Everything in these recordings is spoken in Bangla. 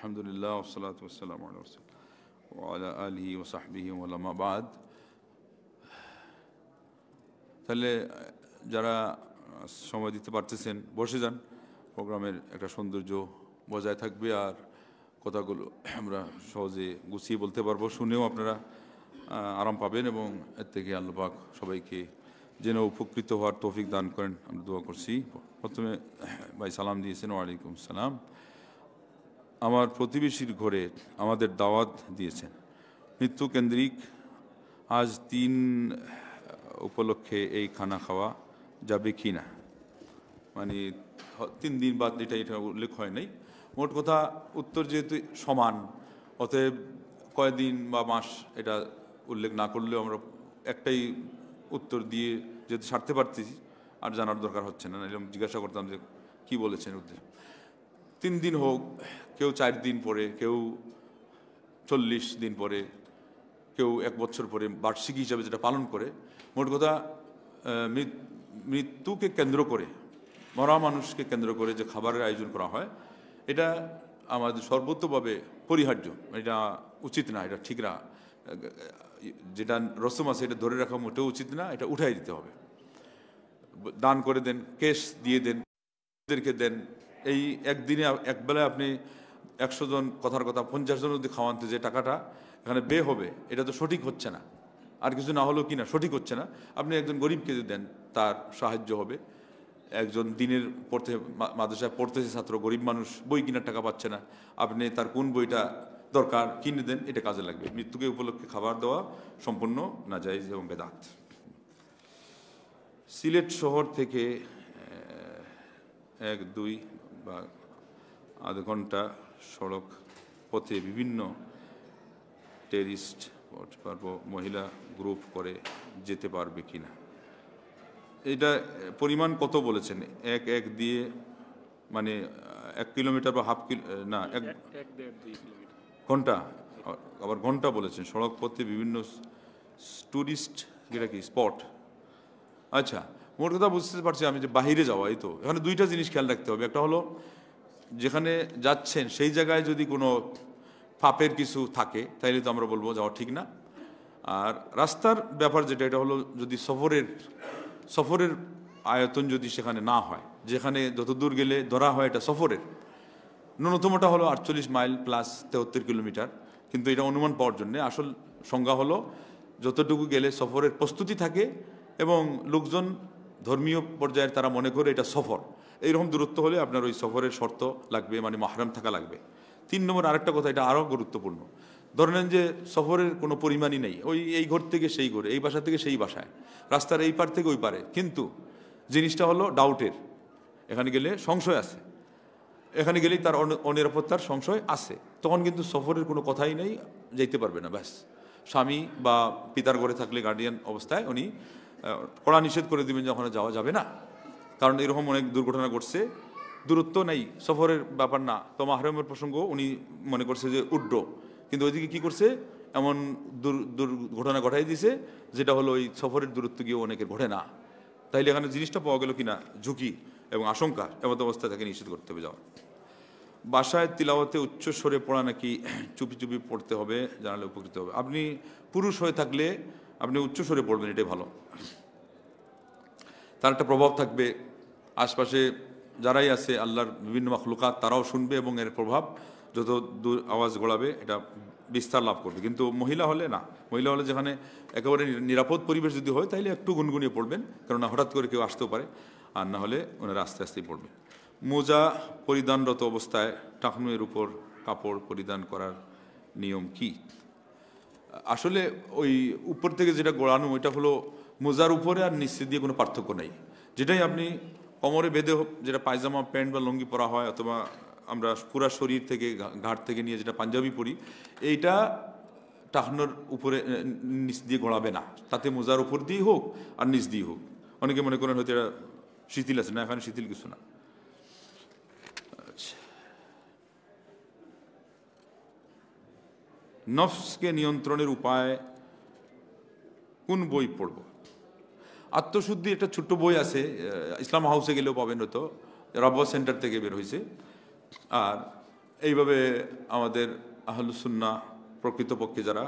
আলহামদুলিল্লাহ ওয়াসসালাতু ওয়াসসালামু আলা রাসূলিল্লাহ ওয়া আলা আলিহি ওয়া সাহবিহি ওয়া আম্মা বাদ। তাহলে যারা সময় দিতে পারতেছেন বসে যান, প্রোগ্রামের একটা সৌন্দর্য বজায় থাকবে আর কথাগুলো আমরা সহজে গুছিয়ে বলতে পারবো, শুনেও আপনারা আরাম পাবেন এবং এর থেকে আল্লাহ পাক সবাইকে যেন উপকৃত হওয়ার তৌফিক দান করেন আমরা দোয়া করছি। প্রথমে ভাই সালাম দিয়েছেন, ওয়ালাইকুম সালাম। আমার প্রতিবেশীর ঘরে আমাদের দাওয়াত দিয়েছেন, মৃত্যু কেন্দ্রিক আজ 3 উপলক্ষে এই খানা খাওয়া যাবে কি না, মানে 3 দিন বাদ, এটা উল্লেখ হয় নাই। মোট কথা উত্তর যেহেতু সমান, অতএব কয়দিন বা মাস এটা উল্লেখ না করলেও আমরা একটাই উত্তর দিয়ে যেহেতু সারতে পারতেছি আর জানার দরকার হচ্ছে না, এরকম জিজ্ঞাসা করতাম যে কী বলেছেন উদ্দেশ্য। 3 দিন হোক, কেউ 4 দিন পরে, কেউ 40 দিন পরে, কেউ 1 বছর পরে বার্ষিকী হিসাবে যেটা পালন করে। মোট কথা মৃত্যুকে কেন্দ্র করে, মরা মানুষকে কেন্দ্র করে যে খাবারের আয়োজন করা হয়, এটা আমাদের সর্বোচ্চভাবে পরিহার্য, এটা উচিত না, এটা ঠিক না। যেটা রসম আছে এটা ধরে রাখা মোটেও উচিত না, এটা উঠাই দিতে হবে। দান করে দেন, কেশ দিয়ে দেন, ওদেরকে দেন। এই একদিনে একবেলায় আপনি 100 জন, কথার কথা 50 জন যদি খাওয়ানতে যে টাকাটা এখানে ব্যয় হবে, এটা তো সঠিক হচ্ছে না। আর কিছু না হলেও কি না, সঠিক হচ্ছে না। আপনি একজন গরিবকে যদি দেন, তার সাহায্য হবে। একজন দিনের পড়তে মাদ্রাসায় পড়তেছে ছাত্র, গরিব মানুষ, বই কেনার টাকা পাচ্ছে না, আপনি তার কোন বইটা দরকার কিনে দেন, এটা কাজে লাগবে। মৃত্যুকে উপলক্ষে খাবার দেওয়া সম্পূর্ণ নাজায়েজ এবং বেদাত। সিলেট শহর থেকে 1-2 বা আধ ঘন্টা সড়ক পথে বিভিন্ন টেরিস্ট মহিলা গ্রুপ করে যেতে পারবে কিনা, এটা পরিমাণ কত বলেছেন? এক দিয়ে মানে 1 কিলোমিটার বা হাফ না 1.5-2 ঘন্টা, আবার ঘন্টা বলেছেন। সড়ক পথে বিভিন্ন টুরিস্ট, যেটা কি স্পট। আচ্ছা, মোট কথা বুঝতে পারছি আমি যে বাহিরে যাওয়া, এই তো এখানে 2টা জিনিস খেয়াল রাখতে হবে। একটা হলো যেখানে যাচ্ছেন সেই জায়গায় যদি কোনো পাপের কিছু থাকে তাইলে তো আমরা বলবো যাওয়া ঠিক না। আর রাস্তার ব্যাপার যেটা, এটা হলো যদি সফরের আয়তন যদি সেখানে না হয়, যেখানে যতদূর গেলে ধরা হয় এটা সফরের, ন্যূনতমটা হলো 48 মাইল প্লাস 73 কিলোমিটার, কিন্তু এটা অনুমান পাওয়ার জন্য আসল সংজ্ঞা হলো যতটুকু গেলে সফরের প্রস্তুতি থাকে এবং লোকজন ধর্মীয় পর্যায়ে তারা মনে করে এটা সফর। এইরকম দূরত্ব হলে আপনার ওই সফরের শর্ত লাগবে, মানে মাহরাম থাকা লাগবে। 3 নম্বর আরেকটা কথা, এটা আরও গুরুত্বপূর্ণ। ধরেন যে সফরের কোনো পরিমাণই নেই, ওই এই ঘর থেকে সেই ঘরে, এই বাসা থেকে সেই বাসায়, রাস্তার এই পার থেকে ওই পারে, কিন্তু জিনিসটা হলো ডাউটের, এখানে গেলে সংশয় আছে, এখানে গেলেই তার অনিরাপত্তার সংশয় আছে, তখন কিন্তু সফরের কোনো কথাই নেই, যাইতে পারবে না। ব্যাস, স্বামী বা পিতার ঘরে থাকলে গার্ডিয়ান অবস্থায় উনি কড়া নিষেধ করে দেবেন যে ওখানে যাওয়া যাবে না, কারণ এরকম অনেক দুর্ঘটনা ঘটছে। দূরত্ব নেই, সফরের ব্যাপার না, তো মাহরমের প্রসঙ্গ উনি মনে করছে যে উড্র, কিন্তু ওইদিকে কী করছে, এমন দুর্ঘটনা ঘটাই দিছে যেটা হলো ওই সফরের দূরত্ব গিয়ে অনেকের ঘটে না। তাইলে এখানে জিনিসটা পাওয়া গেল কিনা, ঝুঁকি এবং আশঙ্কা, এমত অবস্থায় তাকে নিষেধ করতে হবে যাওয়া। বাসায় তিলাওয়াতে উচ্চ স্বরে পড়া নাকি চুপি চুপি পড়তে হবে, জানালে উপকৃত হবে। আপনি পুরুষ হয়ে থাকলে আপনি উচ্চ স্বরে পড়বেন, এটাই ভালো। তার একটা প্রভাব থাকবে, আশপাশে যারাই আছে আল্লাহর বিভিন্ন মাখলুকাত তারাও শুনবে এবং এর প্রভাব যত দূর আওয়াজ গড়াবে এটা বিস্তার লাভ করবে। কিন্তু মহিলা হলে না, মহিলা হলে যেখানে একেবারে নিরাপদ পরিবেশ যদি হয় তাইলে একটু গুনগুনিয়ে পড়বেন, কেননা হঠাৎ করে কেউ আসতেও পারে, আর না হলে ওনারা আস্তে আস্তেই পড়বেন। মোজা পরিধানরত অবস্থায় টাকনুয়ের উপর কাপড় পরিধান করার নিয়ম কি? আসলে ওই উপর থেকে যেটা গোড়ানো ওইটা হলো মোজার উপরে আর নিচে দিয়ে কোনো পার্থক্য নেই। যেটাই আপনি কোমরে বেঁধে, যেটা পায়জামা প্যান্ট বা লুঙ্গি পরা হয়, অথবা আমরা পুরা শরীর থেকে ঘাট থেকে নিয়ে যেটা পাঞ্জাবি পরি, এইটা টাকনোর উপরে নিচ দিয়ে গোড়াবে না, তাতে মোজার উপর দিয়েই হোক আর নিচ দিয়ে হোক। অনেকে মনে করেন হয়তো এটা শিথিল আছে, না, এখানে শিথিল কিছু না। নফসকে নিয়ন্ত্রণের উপায় কোন বই পড়ব? আত্মশুদ্ধি একটা ছোট্ট বই আছে, ইসলাম হাউসে গেলেও পাবেন, হয়তো রাব্বা সেন্টার থেকে বের হয়েছে। আর এইভাবে আমাদের আহলুস সুন্নাহ প্রকৃতপক্ষে যারা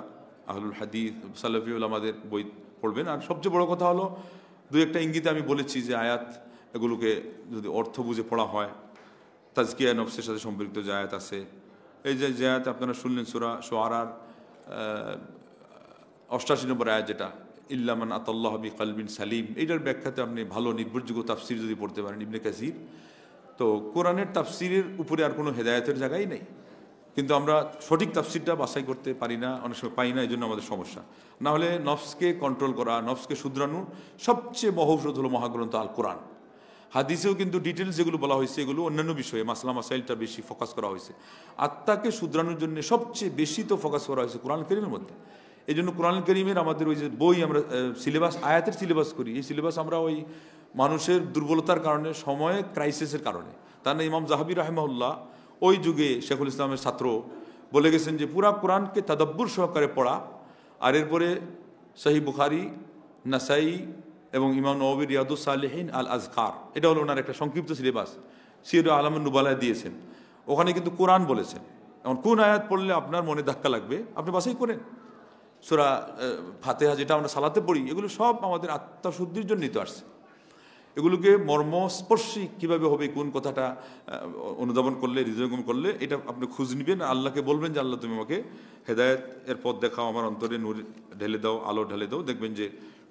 আহলুল হাদিস সালাফিউল আমাদের বই পড়বেন। আর সবচেয়ে বড় কথা হলো, দু একটা ইঙ্গিতে আমি বলেছি যে আয়াত এগুলোকে যদি অর্থ বুঝে পড়া হয়, তাজকিয়া নফসের সাথে সম্পৃক্ত যে আয়াত আছে, এই যে আয়াত আপনারা শুনলেন সূরা শুআরার 88 নম্বর আয়াত, যেটা ইল্লামান আতাল্লাহ বিকালবিন সালিম, এইটার ব্যাখ্যাতে আপনি ভালো নির্ভরযোগ্য তাফসির যদি পড়তে পারেন ইবনে কাসির, তো কোরআনের তাফসিরের উপরে আর কোনো হেদায়েতের জায়গাই নেই। কিন্তু আমরা সঠিক তাফসিরটা বাছাই করতে পারি না, অনেক সময় পাই না, এই জন্য আমাদের সমস্যা। না হলে নফসকে কন্ট্রোল করা, নফসকে শুধরানোর সবচেয়ে মহৌষধ হলো মহাগ্রন্থ আল কোরআন। হাদিসেও কিন্তু ডিটেলস যেগুলো বলা হয়েছে এগুলো অন্যান্য বিষয়ে মাসলা মাসাইলটা বেশি ফোকাস করা হয়েছে। আত্মাকে শুধরানোর জন্য সবচেয়ে বেশি তো ফোকাস করা হয়েছে কোরআন কারীমের মধ্যে। এই জন্য কোরআন কারীমের আমাদের ওই যে বই আমরা সিলেবাস, আয়াতের সিলেবাস করি, এই সিলেবাস আমরা ওই মানুষের দুর্বলতার কারণে, সময়ে ক্রাইসিসের কারণে, তার না ইমাম জাহাবি রাহিমাহুল্লাহ ওই যুগে শেখুল ইসলামের ছাত্র বলে গেছেন যে পুরা কোরআনকে তাদাব্বুর সহকারে পড়া, আর এরপরে সহিহ বুখারী, নাসাই এবং ইমাম নওয়াবী রিয়াদুস সালেহিন আল আজকার, এটা হলো ওনার একটা সংক্ষিপ্ত সিলেবাস, সির আলামুন নুবালায় দিয়েছেন। ওখানে কিন্তু কোরআন বলেছেন। এখন কোন আয়াত পড়লে আপনার মনে ধাক্কা লাগবে আপনি বাছাই করেন। সূরা ফাতিহা যেটা আমরা সালাতে পড়ি, এগুলো সব আমাদের আত্মশুদ্ধির জন্য নিতে আসছে। এগুলোকে মর্মস্পর্শী কীভাবে হবে, কোন কথাটা অনুধাবন করলে, হৃদয়ঙ্গম করলে, এটা আপনি খোঁজ নিবেন, আল্লাহকে বলবেন যে আল্লাহ তুমি আমাকে হেদায়েত এর পথ দেখাও, আমার অন্তরে নূর ঢেলে দাও, আলো ঢেলে দাও। দেখবেন যে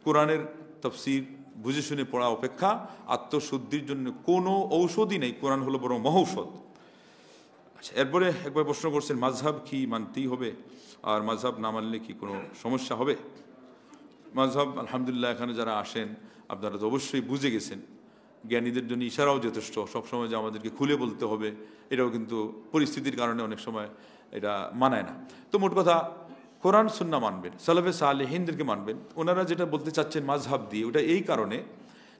কোরআনের তাফসীর বুঝে শুনে পড়া অপেক্ষা আত্মশুদ্ধির জন্য কোনো ঔষধই নেই, কোরআন হলো বরং মহৌষধ। আচ্ছা, এরপরে একবার প্রশ্ন করছেন মাযহাব কি মানতেই হবে, আর মাযহাব না মানলে কি কোনো সমস্যা হবে? মাযহাব আলহামদুলিল্লাহ এখানে যারা আসেন আপনারা তো অবশ্যই বুঝে গেছেন। জ্ঞানীদের জন্য ইশারাও যথেষ্ট, সবসময় যে আমাদেরকে খুলে বলতে হবে এটাও কিন্তু পরিস্থিতির কারণে অনেক সময় এটা মানায় না। তো মোট কথা কোরআন সুন্নাহ মানবেন, সালাফে সালেহিনদেরকে মানবেন। ওনারা যেটা বলতে চাচ্ছেন মাযহাব দিয়ে, ওটা এই কারণে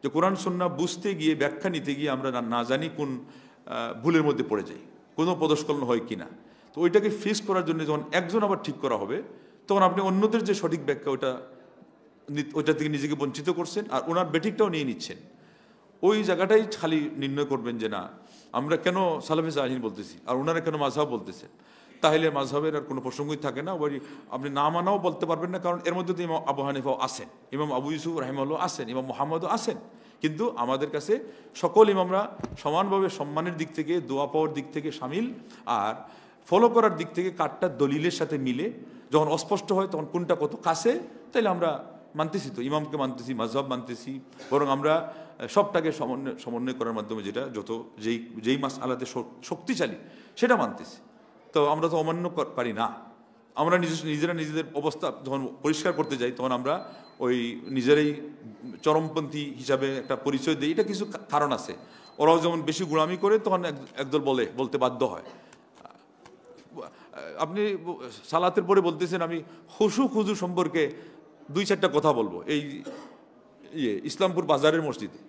যে কোরআন সুন্নাহ বুঝতে গিয়ে, ব্যাখ্যা নিতে গিয়ে আমরা না জানি কোন ভুলের মধ্যে পড়ে যাই, কোনো পদস্খলন হয় কি না। তো ওইটাকে ফিক্স করার জন্য যখন একজন আবার ঠিক করা হবে, তখন আপনি অন্যদের যে সঠিক ব্যাখ্যা ওইটা থেকে নিজেকে বঞ্চিত করছেন, আর ওনার বেঠিকটাও নিয়ে নিচ্ছেন। ওই জায়গাটাই খালি নির্ণয় করবেন যে না, আমরা কেন সালাফে সালেহিন বলতেছি আর ওনারা কেন মাযহাব বলতেছেন, তাহলে মাযহাবের আর কোনো প্রসঙ্গই থাকে না। ওই আপনি না মানাও বলতে পারবেন না, কারণ এর মধ্যে তো ইমাম আবু হানিফাও আসেন, ইমাম আবু ইউসুফ রাহিমাহুল্লাহ আসেন, ইমাম মুহাম্মদও আসেন। কিন্তু আমাদের কাছে সকল ইমামরা সমানভাবে সম্মানের দিক থেকে, দোয়া পাওয়ার দিক থেকে সামিল, আর ফলো করার দিক থেকে কাঠটা দলিলের সাথে মিলে যখন অস্পষ্ট হয় তখন কোনটা কত কাছে, তাইলে আমরা মানতেছি, তো ইমামকে মানতেছি, মাযহাব মানতেছি। বরং আমরা সবটাকে সমন্বয় করার মাধ্যমে যেটা যেই মাসআলাতে শক্তিশালী সেটা মানতেছি। তো আমরা তো অমান্য পারি না। আমরা নিজেরা নিজেদের অবস্থা যখন পরিষ্কার করতে যাই, তখন আমরা ওই নিজেরাই চরমপন্থী হিসাবে একটা পরিচয় দিই। এটা কিছু কারণ আছে, ওরাও যেমন বেশি গোলামি করে তখন একদল বলতে বাধ্য হয়। আপনি সালাতের পরে বলতেছেন আমি খুশু সম্পর্কে 2-4টা কথা বলবো। এই ইসলামপুর বাজারের মসজিদে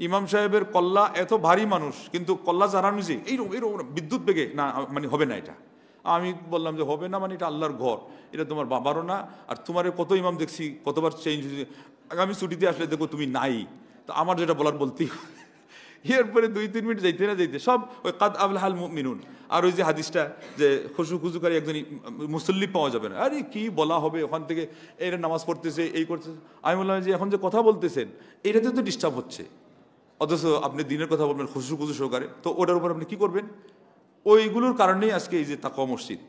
ইমাম সাহেবের কল্লা এত ভারী মানুষ, কিন্তু কল্লা জানানো যে এইরকম বিদ্যুৎ বেগে না, মানে হবে না এটা। আমি বললাম যে হবে না মানে এটা আল্লাহর ঘর, এটা তোমার বাবারও না, আর তোমার কত ইমাম দেখছি কতবার চেঞ্জ হয়েছে, আগামী ছুটিতে আসলে দেখো তুমি নাই। তো আমার যেটা বলার বলতেই, এরপরে 2-3 মিনিট যাইতে না যাইতে সব ওই কাদ আফলাহাল মুমিনুন, আর ওই যে হাদিসটা যে খুশুকারী একজন মুসল্লি পাওয়া যাবে না, আরে কি বলা হবে, ওখান থেকে এরা নামাজ পড়তেছে, এই করতেছে। আমি বললাম যে এখন যে কথা বলতেছেন এটাতে তো ডিস্টার্ব হচ্ছে, অথচ আপনি দিনের কথা বলবেন খুশু সহকারে, তো ওটার উপর আপনি কি করবেন? ওইগুলোর কারণেই আজকে এই যে তাকওয়া মসজিদ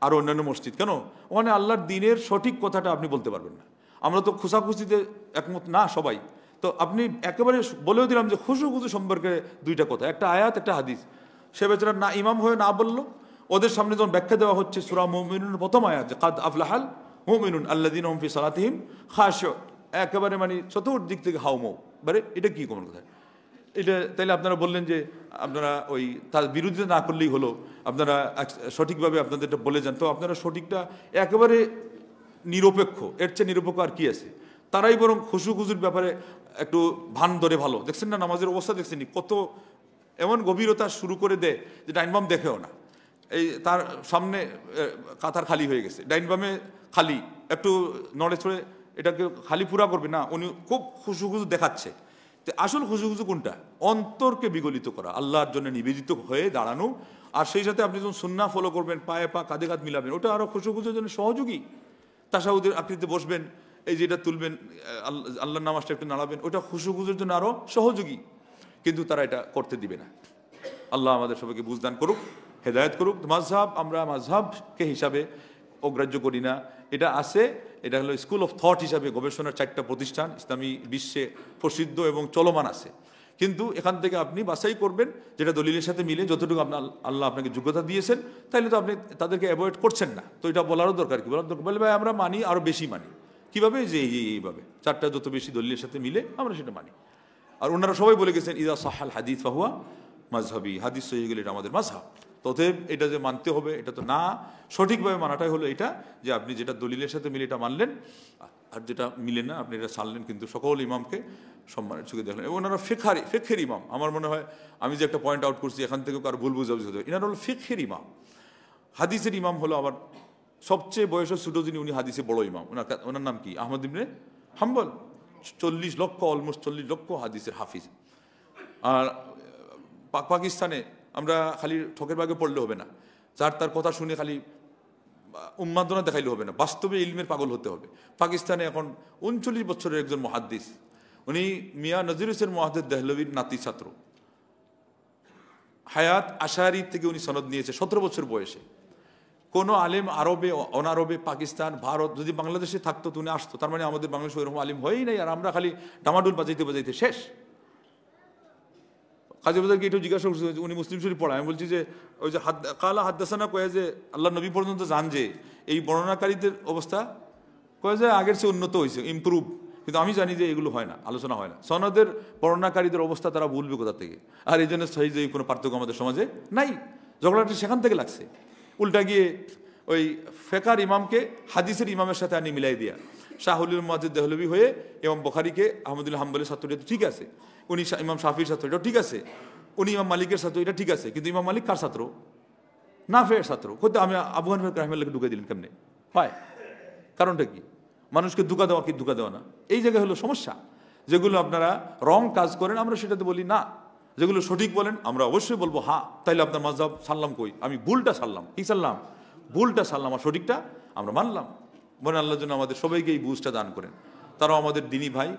আর অন্যান্য মসজিদ, কেন ওখানে আল্লাহর দিনের সঠিক কথাটা আপনি বলতে পারবেন না। আমরা তো খুশাখুশিতে একমত না সবাই, তো আপনি একেবারে বলেও দিলাম যে খুশু সম্পর্কে 2টা কথা, একটা আয়াত একটা হাদিস। সে বেচারা না ইমাম হয়ে না বললো, ওদের সামনে যখন ব্যাখ্যা দেওয়া হচ্ছে সূরা মুমিনুনের প্রথম আয়াত যে কাদ আফলাহাল মুমিনুন আল্লাযীনা হুম ফি সালাতিহিম খাশিউন, একেবারে মানে চতুর্দিক থেকে হাউমাউ, বারে এটা কি কোন কথা? এটা তাইলে আপনারা বললেন যে আপনারা ওই তার বিরোধিতা না করলেই হলো, আপনারা সঠিকভাবে আপনাদেরটা বলে যান। তো আপনারা সঠিকটা একেবারে নিরপেক্ষ, এর চেয়ে নিরপেক্ষ আর কি আছে? তারাই বরং খুশুর ব্যাপারে একটু ভান ধরে ভালো। দেখছেন না নামাজের অবস্থা, দেখছেন কত এমন গভীরতা শুরু করে দেয় যে ডাইন বাম দেখেও না। এই তার সামনে কাতার খালি হয়ে গেছে, ডাইন বামে খালি, একটু নড়ে চড়ে এটাকে খালি পুরা করবে না, উনি খুব খুশু দেখাচ্ছে। তো আসল খুশুখুজু কোনটা? অন্তরকে বিগলিত করা, আল্লাহর জন্য নিবেদিত হয়ে দাঁড়ানো, আর সেই সাথে আপনি যখন সুন্নাহ ফলো করবেন, পায়ে পা কাঁধে কাঁধ মিলাবেন, ওটা আরও খুশুখুজুর জন্য সহযোগী। তাশাহুদের আকৃতিতে বসবেন, এই যেটা তুলবেন, আল্লাহর নামাজটা একটু নাড়াবেন, ওটা খুশুখুজুর জন্য আরও সহযোগী। কিন্তু তারা এটা করতে দিবে না। আল্লাহ আমাদের সবাইকে বুঝদান করুক, হেদায়েত করুক। মাযহাব আমরা মাযহাবকে হিসাবে অগ্রাহ্য করি না, এটা আছে, এটা হলো স্কুল অফ থট হিসাবে গবেষণার 4টা প্রতিষ্ঠান ইসলামী বিশ্বে প্রসিদ্ধ এবং চলমান আছে। কিন্তু এখান থেকে আপনি বাছাই করবেন যেটা দলিলের সাথে মিলে, যতটুকু আপনার আল্লাহ আপনাকে যোগ্যতা দিয়েছেন, তাইলে তো আপনি তাদেরকে অ্যাভয়েড করছেন না। তো এটা বলারও দরকার কি? বলার দরকার বলে ভাই আমরা মানি, আরও বেশি মানি। কীভাবে? যে এইভাবে 4টা যত বেশি দলিলের সাথে মিলে আমরা সেটা মানি। আর ওনারা সবাই বলে গেছেন ইদা সাহাল হাদিস ফাহুয়া মাযহাবি, হাদিস সহিহ গেলে এটা আমাদের মাযহাব। ততএব এটা যে মানতে হবে, এটা তো না, সঠিকভাবে মানাটাই হলো এটা, যে আপনি যেটা দলিলের সাথে মিলে এটা মানলেন, আর যেটা মিলে না আপনি এটা ছাড়লেন। কিন্তু সকল ইমামকে সম্মানের চোখে দেখলেন। এবং ওনারা ফিকহের ইমাম। আমার মনে হয় আমি যে একটা পয়েন্ট আউট করছি, এখান থেকেও কারো ভুল বুঝাবুঝি হতে হবে। এনারা হলো ফিকহের ইমাম। হাদিসের ইমাম হলো আবার সবচেয়ে বয়সের ছোটো যিনি, উনি হাদিসে বড় ইমাম। ওনার নাম কি? আহমদ ইবনে হাম্বল। 40 লক্ষ, অলমোস্ট 40 লক্ষ হাদিসের হাফিজ। আর পাকিস্তানে আমরা খালি ঠকের বাগে পড়লে হবে না, যার তার কথা শুনে খালি উন্মাদনা দেখাইলে হবে না, বাস্তবে ইলমের পাগল হতে হবে। পাকিস্তানে এখন 39 বছরের একজন মুহাদ্দিস, উনি মিয়া নজির হোসেন মুহাদ্দিস দেহলভির নাতি ছাত্র। হায়াত আশারি থেকে উনি সনদ নিয়েছে 17 বছর বয়সে। কোনো আলেম আরবে, অনারবে, পাকিস্তান, ভারত যদি বাংলাদেশে থাকতো তো উনি আসতো। তার মানে আমাদের বাংলাদেশে ওইরকম আলিম হয়েই নাই, আর আমরা খালি ডামাডুল বাজাইতে বাজাইতে শেষ। কাজী বাজারকে এটাও জিজ্ঞাসা করছে, উনি মুসলিম শরীফ পড়ায়। আমি বলছি যে ওই যে কালা হাদ্দাসানা কয়ে যে আল্লাহ নবী পর্যন্ত জান যে এই বর্ণনাকারীদের অবস্থা কয়ে যে আগের চেয়ে উন্নত হয়েছে, ইমপ্রুভ। কিন্তু আমি জানি যে এগুলো হয় না, আলোচনা হয় না। সনদের বর্ণনাকারীদের অবস্থা তারা বলবে কোথা থেকে? আর এই জন্য সহি যে কোনো পার্থক্য আমাদের সমাজে নাই। ঝগড়াটা সেখান থেকে লাগছে। উল্টা গিয়ে ওই ফেকার ইমামকে হাদিসের ইমামের সাথে আনি মিলাই দিয়া শাহুল মুহাদ্দিস দেহলভি হয়ে ইমাম বুখারীকে আহমদুল্লাহ হাম্বলের ছাত্র, এটা ঠিক আছে। উনি ইমাম শাফির ছাত্র, এটাও ঠিক আছে। উনি ইমাম মালিকের ছাত্র, এটা ঠিক আছে। কিন্তু ইমাম মালিক কার ছাত্র? নাফের ছাত্র। কইতে আমি আবু হানিফা রাহিমাহুল্লাহকে ঢুকে দিলেন কেমনে হয়? কারণটা কি? মানুষকে ধোঁকা দেওয়া কি ধোঁকা দেওয়া না? এই জায়গায় হলো সমস্যা। যেগুলো আপনারা রং কাজ করেন আমরা সেটাতে বলি না, যেগুলো সঠিক বলেন আমরা অবশ্যই বলবো হ্যাঁ। তাইলে আপনার মাযহাব সারলাম কই? আমি ভুলটা সারলাম। কি সারলাম? ভুলটা সারলাম, আর সঠিকটা আমরা মানলাম। মনে আল্লাহর জন্য আমাদের সবাইকে এই বুঝটা দান করেন। তারাও আমাদের দিনী ভাই,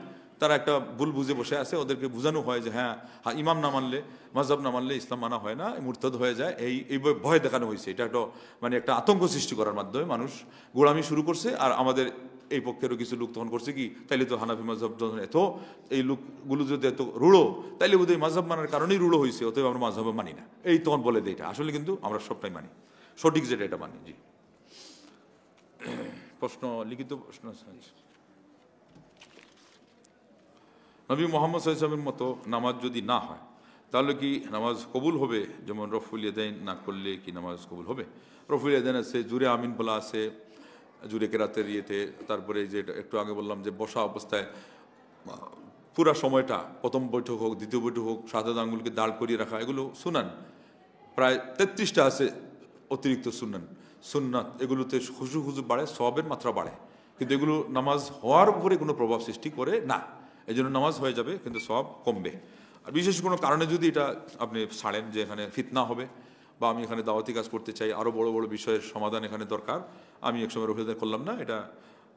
তারা একটা ভুল বুঝে বসে আছে, ওদেরকে বোঝানো হয় যে হ্যাঁ ইমাম না মানলে, মাযহাব না মানলে ইসলাম মানা হয় না, মুরতাদ হয়ে যায়। এই ভয় দেখানো হয়েছে। এটা একটা মানে একটা আতঙ্ক সৃষ্টি করার মাধ্যমে মানুষ গোড়ামি শুরু করছে। আর আমাদের এই পক্ষেরও কিছু লোক তখন করছে কি, তাইলে তো হানাফি মাযহাব এত, এই লোকগুলো যদি এত রূঢ়, তাইলে বোধহয় মাযহাব মানার কারণেই রূঢ় হয়েছে, অতএব আমরা মাযহাব মানি না, এই তখন বলে দেয়। এটা আসলে কিন্তু আমরা সবটাই মানি, সঠিক যেটা এটা মানি। জি, প্রশ্ন, লিখিত প্রশ্ন। নবী মুহাম্মদ সাল্লাল্লাহু আলাইহি ওয়াসাল্লামের মতো নামাজ যদি না হয় তাহলে কি নামাজ কবুল হবে? যেমন রফুল ইয়াদাইন না করলে কি নামাজ কবুল হবে? রফুল ইয়াদাইন আছে, জুরে আমিন বলা আছে, জুরে কেরাতের ইয়েতে। তারপরে যে একটু আগে বললাম যে বসা অবস্থায় পুরা সময়টা, প্রথম বৈঠক হোক, দ্বিতীয় বৈঠক হোক, শাহাদাত আঙ্গুলকে দাঁড় করিয়ে রাখা, এগুলো সুনান প্রায় 33টা আছে অতিরিক্ত সুন্নাত। এগুলোতে খুশু বাড়ে, সওয়াবের মাত্রা বাড়ে, কিন্তু এগুলো নামাজ হওয়ার উপরে কোনো প্রভাব সৃষ্টি করে না। এই জন্য নামাজ হয়ে যাবে কিন্তু সওয়াব কমবে। আর বিশেষ কোনো কারণে যদি এটা আপনি ছাড়েন যে এখানে ফিতনা হবে, বা আমি এখানে দাওয়াতি কাজ করতে চাই, আরও বড় বড় বিষয়ের সমাধান এখানে দরকার, আমি একসময় রফিদার করলাম না, এটা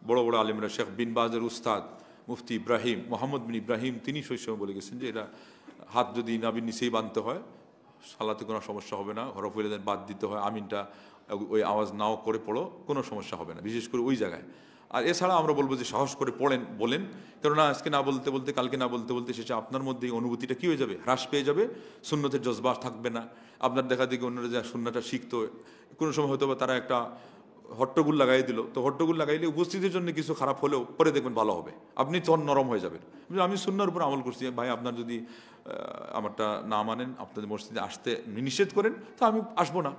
বড় বড় আলিমরা, শেখ বিন বাজের উস্তাদ মুফতি ইব্রাহিম, মোহাম্মদ বিন ইব্রাহিম, তিনি সেই সময় বলে গেছেন যে এটা হাত যদি নাবির নিচেই বাঁধতে হয় সালাতে কোনো সমস্যা হবে না, রফুল ইয়াদাইন বাদ দিতে হয়, আমিনটা ওই আওয়াজ নাও করে পড়ো, কোনো সমস্যা হবে না, বিশেষ করে ওই জায়গায়। আর এছাড়া আমরা বলবো যে সাহস করে বলেন, কেননা আজকে না বলতে বলতে, কালকে না বলতে বলতে শেষে আপনার মধ্যে এই অনুভূতিটা কী হয়ে যাবে? হ্রাস পেয়ে যাবে, সুন্নতের জজবা থাকবে না। আপনার দেখা দেখি অন্যরা যা সুন্নাটা শিখতো, কোনো সময় হয়তো বা তারা একটা হট্টগুল লাগাই দিল, তো হট্টগুল লাগাইলে উপস্থিতির জন্য কিছু খারাপ হলেও পরে দেখবেন ভালো হবে, আপনি তখন নরম হয়ে যাবেন। আমি সুন্নার উপর আমল করছি, ভাই আপনার যদি আমারটা না মানেন, আপনাদের মসজিদে আসতে নিষেধ করেন, তো আমি আসবো না,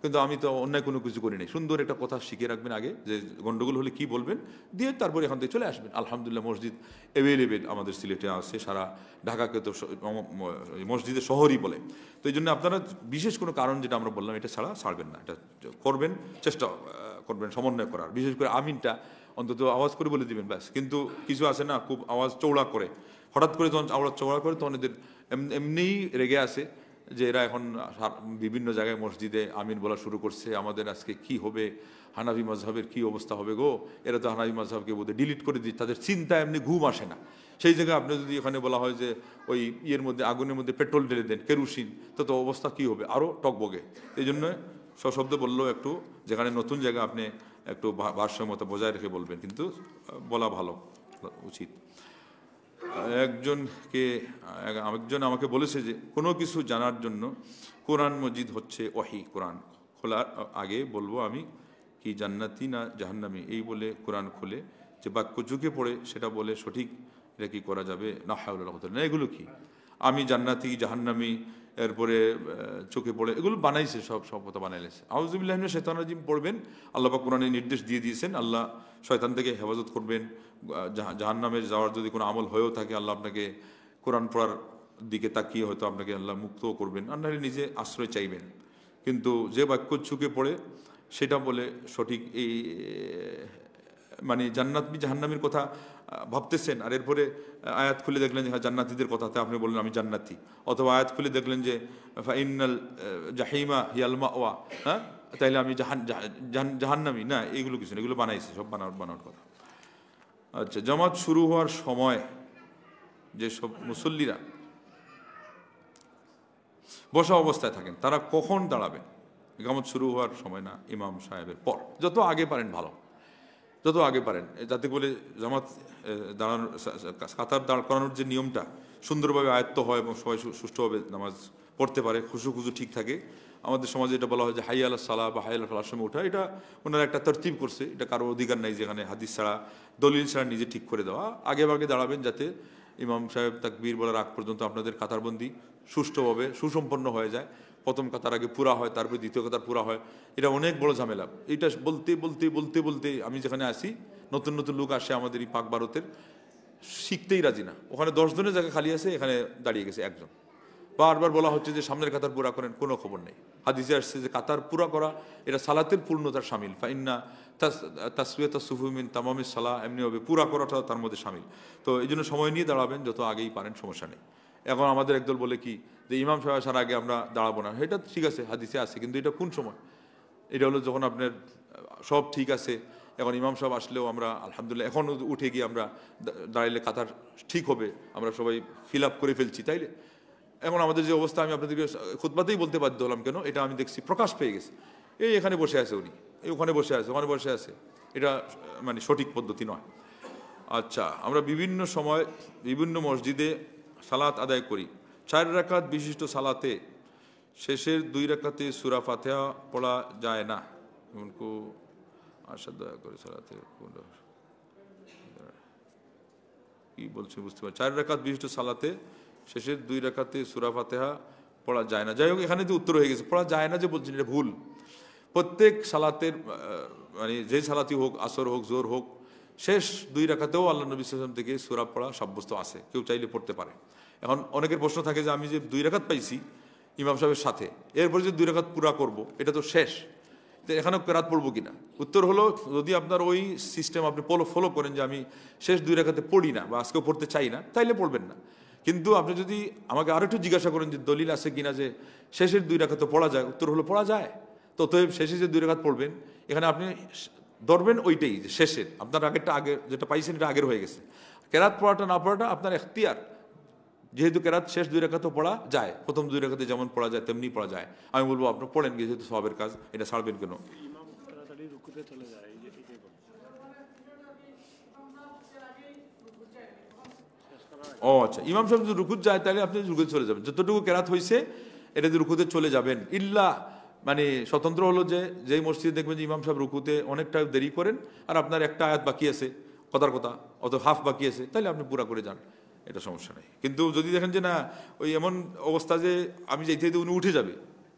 কিন্তু আমি তো অন্যায় কোনো কিছু করি নাই। সুন্দর একটা কথা শিখে রাখবেন আগে, যে গন্ডগোল হলে কি বলবেন, দিয়ে তারপরে এখান থেকে চলে আসবেন। আলহামদুলিল্লাহ মসজিদ অ্যাভেলেবেল আমাদের সিলেটে আছে, সারা ঢাকাকে তো মসজিদের শহরই বলে। তো এই জন্য আপনারা বিশেষ কোনো কারণ যেটা আমরা বললাম এটা ছাড়া ছাড়বেন না, এটা করবেন, চেষ্টা করবেন সমন্বয় করার। বিশেষ করে আমিনটা অন্তত আওয়াজ করে বলে দিবেন ব্যাস। কিন্তু কিছু আছে না, খুব আওয়াজ চৌড়া করে, হঠাৎ করে যখন আওয়াজ চৌড়া করে তখন এদের এমনিই রেগে আসে যে এরা এখন বিভিন্ন জায়গায় মসজিদে আমিন বলা শুরু করছে, আমাদের আজকে কি হবে, হানাফি মাজহাবের কি অবস্থা হবে গো, এরা তো হানাফি মাজহাবকে বোধহয় ডিলিট করে দিচ্ছে, তাদের চিন্তা এমনি ঘুম আসে না। সেই জায়গায় আপনি যদি এখানে বলা হয় যে ওই ইয়ের মধ্যে আগুনের মধ্যে পেট্রোল ঢেলে দেন, কেরোসিন, তো অবস্থা কি হবে, আরও টকবগে। এই জন্য সশব্দে বললেও একটু, যেখানে নতুন জায়গা আপনি একটু ভারসাম্যতা বজায় রেখে বলবেন, কিন্তু বলা ভালো উচিত। একজন আমাকে বলেছে যে কোনো কিছু জানার জন্য কোরআন মজিদ হচ্ছে ওয়াহি। কোরআন খোলার আগে বলবো আমি কি জান্নাতি না জাহান্নামী, এই বলে কোরআন খুলে যে বাক্য চুকে পড়ে সেটা বলে সঠিক এটা কি করা যাবে? না হাওলা ওয়ালা কুওয়াতা। না, এগুলো কি আমি জান্নাতি জাহান্নামী এরপরে চোখে পড়ে এগুলো বানাইছে, সব কথা বানাইছে। আউযুবিল্লাহি মিনাশ শাইতানির রাজিম পড়বেন। আল্লাহ পাক কোরআনে নির্দেশ দিয়ে দিয়েছেন, আল্লাহ শয়তান থেকে হেফাজত করবেন। জাহান্নামে যাওয়ার যদি কোনো আমল হয়েও থাকে, আল্লাহ আপনাকে কোরআন পড়ার দিকে তাকিয়ে হয়তো আপনাকে আল্লাহ মুক্তও করবেন, আর নাহলে নিজে আশ্রয় চাইবেন। কিন্তু যে বাক্য চুকে পড়ে সেটা বলে সঠিক এই মানে জান্নাতি জাহান্নামীর কথা ভাবতেছেন, আর এরপরে আয়াত খুলে দেখলেন যে হ্যাঁ জান্নাতীদের কথাতে আপনি বললেন আমি জান্নাতি, অথবা আয়াত খুলে দেখলেন যে ফাইনাল জাহিমা হিয়াল মাওয়া, হ্যাঁ তাইলে আমি জাহান্নামী। না, এগুলো কিছু না, এগুলো বানাইছে, সব বানাওয়ার কথা। আচ্ছা, জামাত শুরু হওয়ার সময় যেসব মুসল্লিরা বসা অবস্থায় থাকেন তারা কখন দাঁড়াবেন? জামাত শুরু হওয়ার সময় না, ইমাম সাহেবের পর, যত আগে পারেন ভালো, যত আগে পারেন, যাতে করে জামাত দাঁড়ানোর কাতার দাঁড় করানোর যে নিয়মটা সুন্দরভাবে আয়ত্ত হয় এবং সবাই সুষ্ঠুভাবে নামাজ পড়তে পারে, খুশু ঠিক থাকে। আমাদের সমাজে এটা বলা হয় যে হাই আলা সালাহ বা হাই আলা ফালার সময় ওঠা, এটা ওনারা একটা তরতিব করছে, এটা কারোর অধিকার নাই যেখানে হাদিস ছাড়া দলিল ছাড়া নিজে ঠিক করে দেওয়া। আগে ভাগে দাঁড়াবেন যাতে ইমাম সাহেব তাকবীর বলার আগ পর্যন্ত আপনাদের কাতারবন্দি সুষ্ঠুভাবে সুসম্পন্ন হয়ে যায়। প্রথম কাতার আগে পুরা হয়, তারপরে দ্বিতীয় কাতার পুরা হয়। এটা অনেক বড় ঝামেলা। এটা বলতে আমি যেখানে আসি, নতুন লোক আসে আমাদের এই পাক ভারতের, শিখতেই রাজি না। ওখানে 10 জনের জায়গা খালি আছে, এখানে দাঁড়িয়ে গেছে একজন। বারবার বলা হচ্ছে যে সামনের কাতার পুরা করেন, কোনো খবর নেই। হাদিসে আসছে যে কাতার পুরা করা এটা সালাতের পূর্ণতার শামিল। ফাইন্না তাসওয়াতা সুফু মিন তামামিস সালাহ, এমনি হবে পুরা করাটা তার মধ্যে শামিল। তো এই জন্য সময় নিয়ে দাঁড়াবেন, যত আগেই পারেন সমস্যা নেই। এখন আমাদের একদল বলে কি যে ইমাম সাহেব আসার আগে আমরা দাঁড়াবো না, এটা ঠিক আছে হাদিসে আছে, কিন্তু এটা কোন সময়? এটা হলো যখন আপনার সব ঠিক আছে। এখন ইমাম সাহেব আসলেও আমরা আলহামদুলিল্লাহ এখন উঠে গিয়ে আমরা দাঁড়াইলে কাতার ঠিক হবে, আমরা সবাই ফিল আপ করে ফেলছি, তাইলে এখন আমাদের যে অবস্থা, আমি আপনাদেরকে খুতবাতেই বলতে বাধ্য হলাম কেন, এটা আমি দেখছি প্রকাশ পেয়ে গেছে। এখানে বসে আছে উনি, ওখানে বসে আছে, এটা মানে সঠিক পদ্ধতি নয়। আচ্ছা, আমরা বিভিন্ন সময় বিভিন্ন মসজিদে সালাত আদায় করি। 4 রাকাত বিশিষ্ট সালাতে শেষের 2 রাকাতে সূরা ফাতিহা পড়া যায় না, এমনকু আশা দয়া করে সালাতে কি বলছে বুঝতে পারি। 4 রাকাত বিশিষ্ট সালাতে শেষের 2 রাকাতে সূরা ফাতিহা পড়া যায় না। যাই হোক, এখানে তো উত্তর হয়ে গেছে, পড়া যায় না যে বলছেন, এটা ভুল। প্রত্যেক সালাতের মানে যে সালাতি হোক, আসর হোক, জোর হোক, শেষ 2 রাকাতেও আল্লাহ নবী সাল্লাল্লাহু আলাইহি ওয়াসাল্লাম থেকে সূরা পড়া সাব্যস্ত আছে, কেউ চাইলে পড়তে পারে। এখন অনেকের প্রশ্ন থাকে যে আমি যে 2 রাকাত পাইছি ইমাম সাহেবের সাথে, এরপরে যে 2 রাকাত পুরা করব, এটা তো শেষ, এখানেও কেরাত পড়বো কিনা? উত্তর হলো, যদি আপনার ওই সিস্টেম আপনি ফলো করেন যে আমি শেষ 2 রাকাতে পড়ি না বা আজকেও পড়তে চাই না, তাইলে পড়বেন না। কিন্তু আপনি যদি আমাকে আরো একটু জিজ্ঞাসা করেন যে দলিল আছে কিনা যে শেষের 2 রাকাত পড়া যায়, উত্তর হলো পড়া যায়। তো শেষে যে 2 রাকাত পড়বেন, এখানে আপনি ধরবেন ওইটাই যে শেষের, আপনার আগেরটা আগে যেটা পাইছেন এটা আগের হয়ে গেছে। কেরাত পড়াটা না পড়াটা আপনার এখতিয়ার। যেহেতু কেরাত শেষ 2 রাকাতও পড়া যায়, প্রথম 2 রাকাতে যেমন পড়া যায় তেমনি পড়া যায়। আমি বলবো আপনি পড়েন, যেহেতু সওয়াবের কাজ, এটা ছাড়বেন কেন? ও আচ্ছা, ইমাম সাহেব যদি রুকুত যায় তাহলে আপনি রুকুতে চলে যাবেন, যতটুকু কেরাত হয়েছে এটা যদি রুকুতে চলে যাবেন। ইল্লা মানে স্বতন্ত্র হলো যে যেই মসজিদে দেখবেন যে ইমাম সাহেব রুকুতে অনেকটা দেরি করেন আর আপনার একটা আয়াত বাকি আছে, কথার কথা অত হাফ বাকি আছে, তাহলে আপনি পুরা করে যান, এটা সমস্যা নেই। কিন্তু যদি দেখেন যে না, ওই এমন অবস্থা যে আমি যাইতে উনি উঠে যাবে,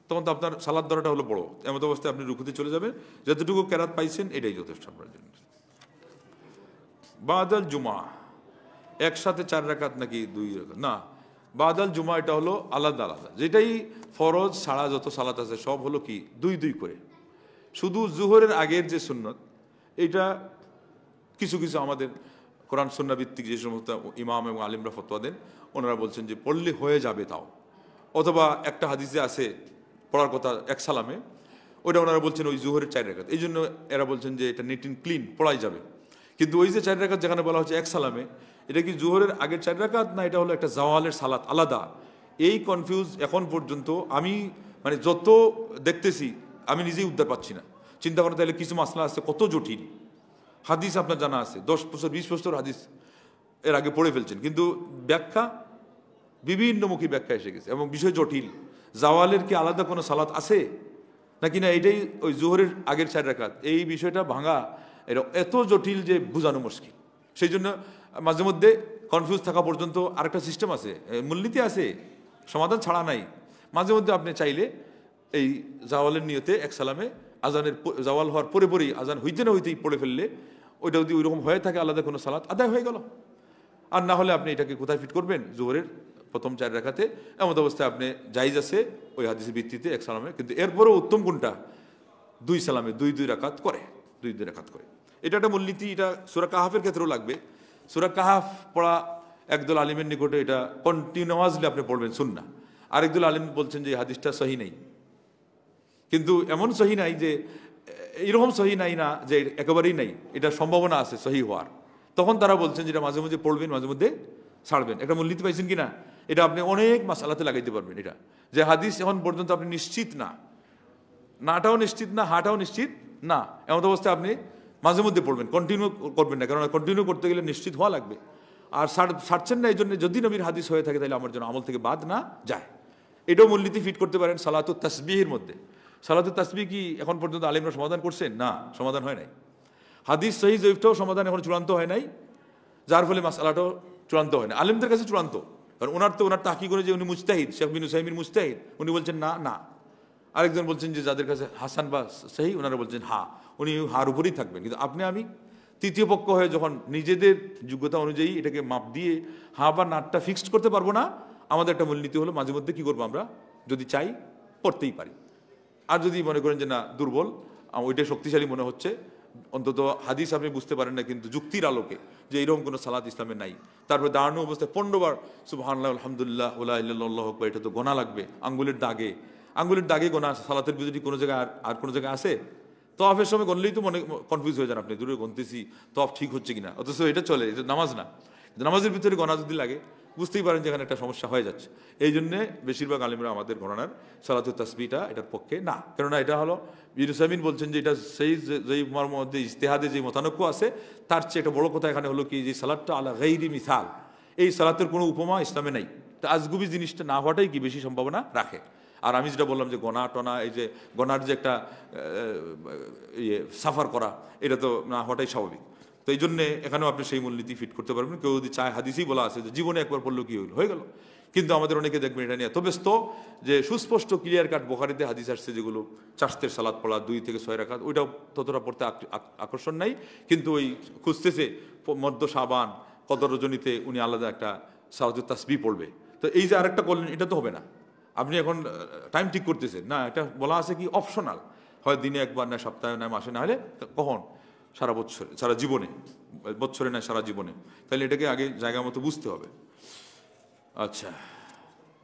তখন তো আপনার সালাদ ধরাটা হলো বড়। এমন অবস্থায় আপনি রুকুতে চলে যাবেন, যতটুকু কেরাত পাইছেন এটাই যথেষ্ট আপনার জন্য। বাদাল জুমা একসাথে 4 রাকাত নাকি 2 রাকাত? না, বাদাল জুমা এটা হলো আলাদা আলাদা। যেটাই ফরজ ছাড়া যত সালাত আছে সব হলো কি 2 করে। শুধু জুহরের আগের যে সুন্নত, এটা কিছু কিছু আমাদের কোরআন সুন্নাহ ভিত্তিক যে সমস্ত ইমাম এবং আলিমরা ফতোয়া দেন, ওনারা বলছেন যে পড়লে হয়ে যাবে তাও, অথবা একটা হাদিসে আছে পড়ার কথা এক সালামে, ওইটা ওনারা বলছেন ওই জোহরের 4 রাকাত, এই জন্য এরা বলছেন যে এটা নিট অ্যান্ড ক্লিন পড়াই যাবে। কিন্তু ওই যে 4 রাকাত যেখানে বলা হচ্ছে এক সালামে, এটা কি জোহরের আগের 4 রাকাত না এটা হলো একটা জাওয়ালের সালাত আলাদা? এই কনফিউজ এখন পর্যন্ত আমি মানে যত দেখতেছি আমি নিজেই উদ্ধার পাচ্ছি না। চিন্তা করেন তাহলে কিছু মাসলা আছে কত জটিল, হাদিস আপনার জানা আছে 10 বছর 20 বছর হাদিস এর আগে পড়ে ফেলছেন, কিন্তু ব্যাখ্যা বিভিন্নমুখী ব্যাখ্যা এসে গেছে এবং বিষয় জটিল। জাওয়ালের কি আলাদা কোনো সালাত আছে নাকি না এটাই ওই জোহরের আগের 4 রাকাত, এই বিষয়টা ভাঙা এটা এত জটিল যে বোঝানো মুশকিল। সেই জন্য মাঝে মধ্যে কনফিউজ থাকা পর্যন্ত আরেকটা সিস্টেম আছে, মূলনীতি আছে, সমাধান ছাড়া নাই। মাঝে মধ্যে আপনি চাইলে এই জাওয়ালের নিয়তে এক সালামে আজানের জাওয়াল হওয়ার পরে পরেই আজান হইতে না হইতেই পড়ে ফেললে ওইটা যদি ওইরকম হয়ে থাকে আলাদা কোনো সালাত আদায় হয়ে গেল। আর না হলে আপনি এটাকে কোথায় ফিট করবেন? জোহরের প্রথম 4 রাকাতে এমন অবস্থায় আপনি জায়েজ আছে ওই হাদিসের ভিত্তিতে এক সালামে, কিন্তু এরপরও উত্তম কোনটা? 2 সালামে 2 রাকাত করে, 2 রাকাত করে। এটা একটা মূলনীতি, এটা সূরা কাহাফের ক্ষেত্রেও লাগবে। সূরা কাহাফ পড়া একদল আলিমের নিকটে এটা কন্টিনিউয়াসলি আপনি পড়বেন সুন্নাহ, আরেকদল আলিম বলছেন যে হাদিসটা সহি নেই। কিন্তু এমন সহি নাই যে এরকম সহি নাই না যে একেবারেই নাই, এটা সম্ভাবনা আছে সহি হওয়ার। তখন তারা বলছেন যেটা মাঝে মধ্যে পড়বেন মাঝে মধ্যে ছাড়বেন। একটা মূলনীতি পাইছেন কিনা? এটা আপনি অনেক মাসালাতে লাগাইতে পারবেন। এটা যে হাদিস এখন পর্যন্ত আপনি নিশ্চিত না, নাটাও নিশ্চিত না, হাটাও নিশ্চিত না, এমন অবস্থায় আপনি মাঝে মধ্যে পড়বেন, কন্টিনিউ করবেন না, কারণ কন্টিনিউ করতে গেলে নিশ্চিত হওয়া লাগবে। আর ছাড়ছেন না এই জন্য যদি নবীর হাদিস হয়ে থাকে তাহলে আমার জন্য আমল থেকে বাদ না যায়। এটাও মূলনীতি ফিট করতে পারেন সালাতুত তাসবিহের মধ্যে। সালাতুত তাসবিহ কি এখন পর্যন্ত আলিমরা সমাধান করছেন? না, সমাধান হয় নাই। হাদিস সহিহ জয়ীফটাও সমাধান এখন চূড়ান্ত হয় নাই, যার ফলে মাসআলাটাও চূড়ান্ত হয় না আলিমদের কাছে চূড়ান্ত। কারণ ওনার তাহকিক করে যে উনি মুজতাহিদ, শেখ বিন উসাইমিন মুজতাহিদ, উনি বলছেন না না। আরেকজন বলছেন যে যাদের কাছে হাসান বা সহি, ওনারা বলছেন হা, উনি হার উপরেই থাকবেন। কিন্তু আপনি আমি তৃতীয় পক্ষ হয়ে যখন নিজেদের যোগ্যতা অনুযায়ী এটাকে মাপ দিয়ে হা বা নাটটা ফিক্সড করতে পারবো না, আমাদের একটা মূলনীতি হলো মাঝে মধ্যে কী করবো, আমরা যদি চাই পড়তেই পারি। আর যদি মনে করেন যে না দুর্বল, ওইটাই শক্তিশালী মনে হচ্ছে, অন্তত হাদিস আপনি বুঝতে পারেন না কিন্তু যুক্তির আলোকে যে এরকম কোনো সালাত ইসলামে নাই, তারপরে দাঁড়ানো অবস্থায় 15 বার সুবহানাল্লাহ আলহামদুলিল্লাহ ওয়া ইল্লাল্লাহু আল্লাহু আকবার, এটা তো গোনা লাগবে। আঙ্গুলের দাগে গোনা সালাতের যদি কোনো জায়গায় আর কোনো জায়গায় আছে, তওয়াফের সময় গণলেই তো মনে কনফিউজ হয়ে যান আপনি, দূরে গণতেছি তওয়াফ ঠিক হচ্ছে কিনা, অথচ এটা চলে, এটা নামাজ না। নামাজের ভিতরে গণা যদি লাগে বুঝতেই পারেন যেখানে একটা সমস্যা হয়ে যাচ্ছে। এই জন্যে বেশিরভাগ আলিমরা আমাদের গণনার সালাতুত তাসবিহটা এটার পক্ষে না, কেননা এটা হলো ইবনে উসাইমিন বলছেন যে এটা সেই যেই মধ্যে ইজতিহাদে যে মতানৈক্য আছে তার চেয়ে একটা বড় কথা এখানে হলো কি, যে সালাতটা আলা গায়রি মিসাল, এই সালাতের কোনো উপমা ইসলামে নাই। তা আজগুবি জিনিসটা না হওয়াটাই কি বেশি সম্ভাবনা রাখে। আর আমি যেটা বললাম যে গণা টনা, এই যে গণার যে একটা সাফার করা, এটা তো না হওয়াটাই স্বাভাবিক। তো এই জন্যে এখানেও আপনি সেই মূলনীতি ফিট করতে পারবেন। কেউ যদি চায়, হাদিসেই বলা আছে যে জীবনে একবার পড়লো কি হয়ে গেল। কিন্তু আমাদের অনেকে দেখবেন এটা নিয়ে এত ব্যস্ত যে সুস্পষ্ট ক্লিয়ার কাট বুখারীতে হাদিস আসছে যেগুলো চারটের সালাত পড়া 2 থেকে 6 রাকাত, ওইটাও ততটা পড়তে আকর্ষণ নাই, কিন্তু ওই খুঁজতেছে মধ্য শাবান কদর রজনীতে উনি আলাদা একটা সালাতুত তাসবিহ পড়বে। তো এই যে আরেকটা করলেন, এটা তো হবে না। আপনি এখন টাইম ঠিক করতেছেন না, এটা বলা আছে কি অপশনাল, হয় দিনে একবার, না সপ্তাহে, না মাসে, না হলে কখন সারা বছরে, সারা জীবনে, বছরে না সারা জীবনে। তাহলে এটাকে আগে জায়গা মতো বুঝতে হবে। আচ্ছা,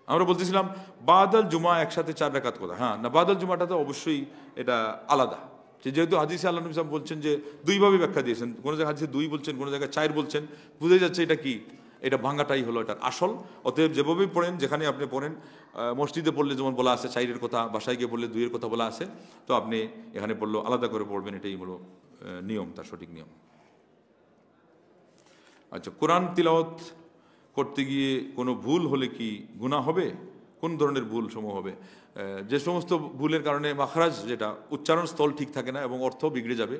আমরা বলতেছিলাম বাদাল জুমা একসাথে 4 রাকাত কথা। হ্যাঁ না, বাদাল জুমাটা তো অবশ্যই এটা আলাদা, যেহেতু হাদিসে আল্লাহ নবী সাল্লাল্লাহু আলাইহি ওয়াসাল্লাম বলছেন যে 2 ভাবে ব্যাখ্যা দিয়েছেন, কোনো জায়গায় হাদিসে 2 বলছেন, কোনো জায়গায় 4 বলছেন, বুঝে যাচ্ছে এটা কি, এটা ভাঙাটাই হলো এটার আসল। অতএব যেভাবেই পড়েন, যেখানে আপনি পড়েন, মসজিদে পড়লে যেমন বলা আছে 4-এর কথা, বাসায় গিয়ে পড়লে 2-এর কথা বলা আছে, তো আপনি এখানে পড়লেও আলাদা করে পড়বেন, এটাই হলো নিয়ম, তার সঠিক নিয়ম। আচ্ছা, কোরআন তিলাওয়াত করতে গিয়ে কোনো ভুল হলে কি গুনাহ হবে? কোন ধরনের ভুল সমূহ হবে? যে সমস্ত ভুলের কারণে মাখরাজ, যেটা উচ্চারণ স্থল ঠিক থাকে না এবং অর্থ বিগড়ে যাবে,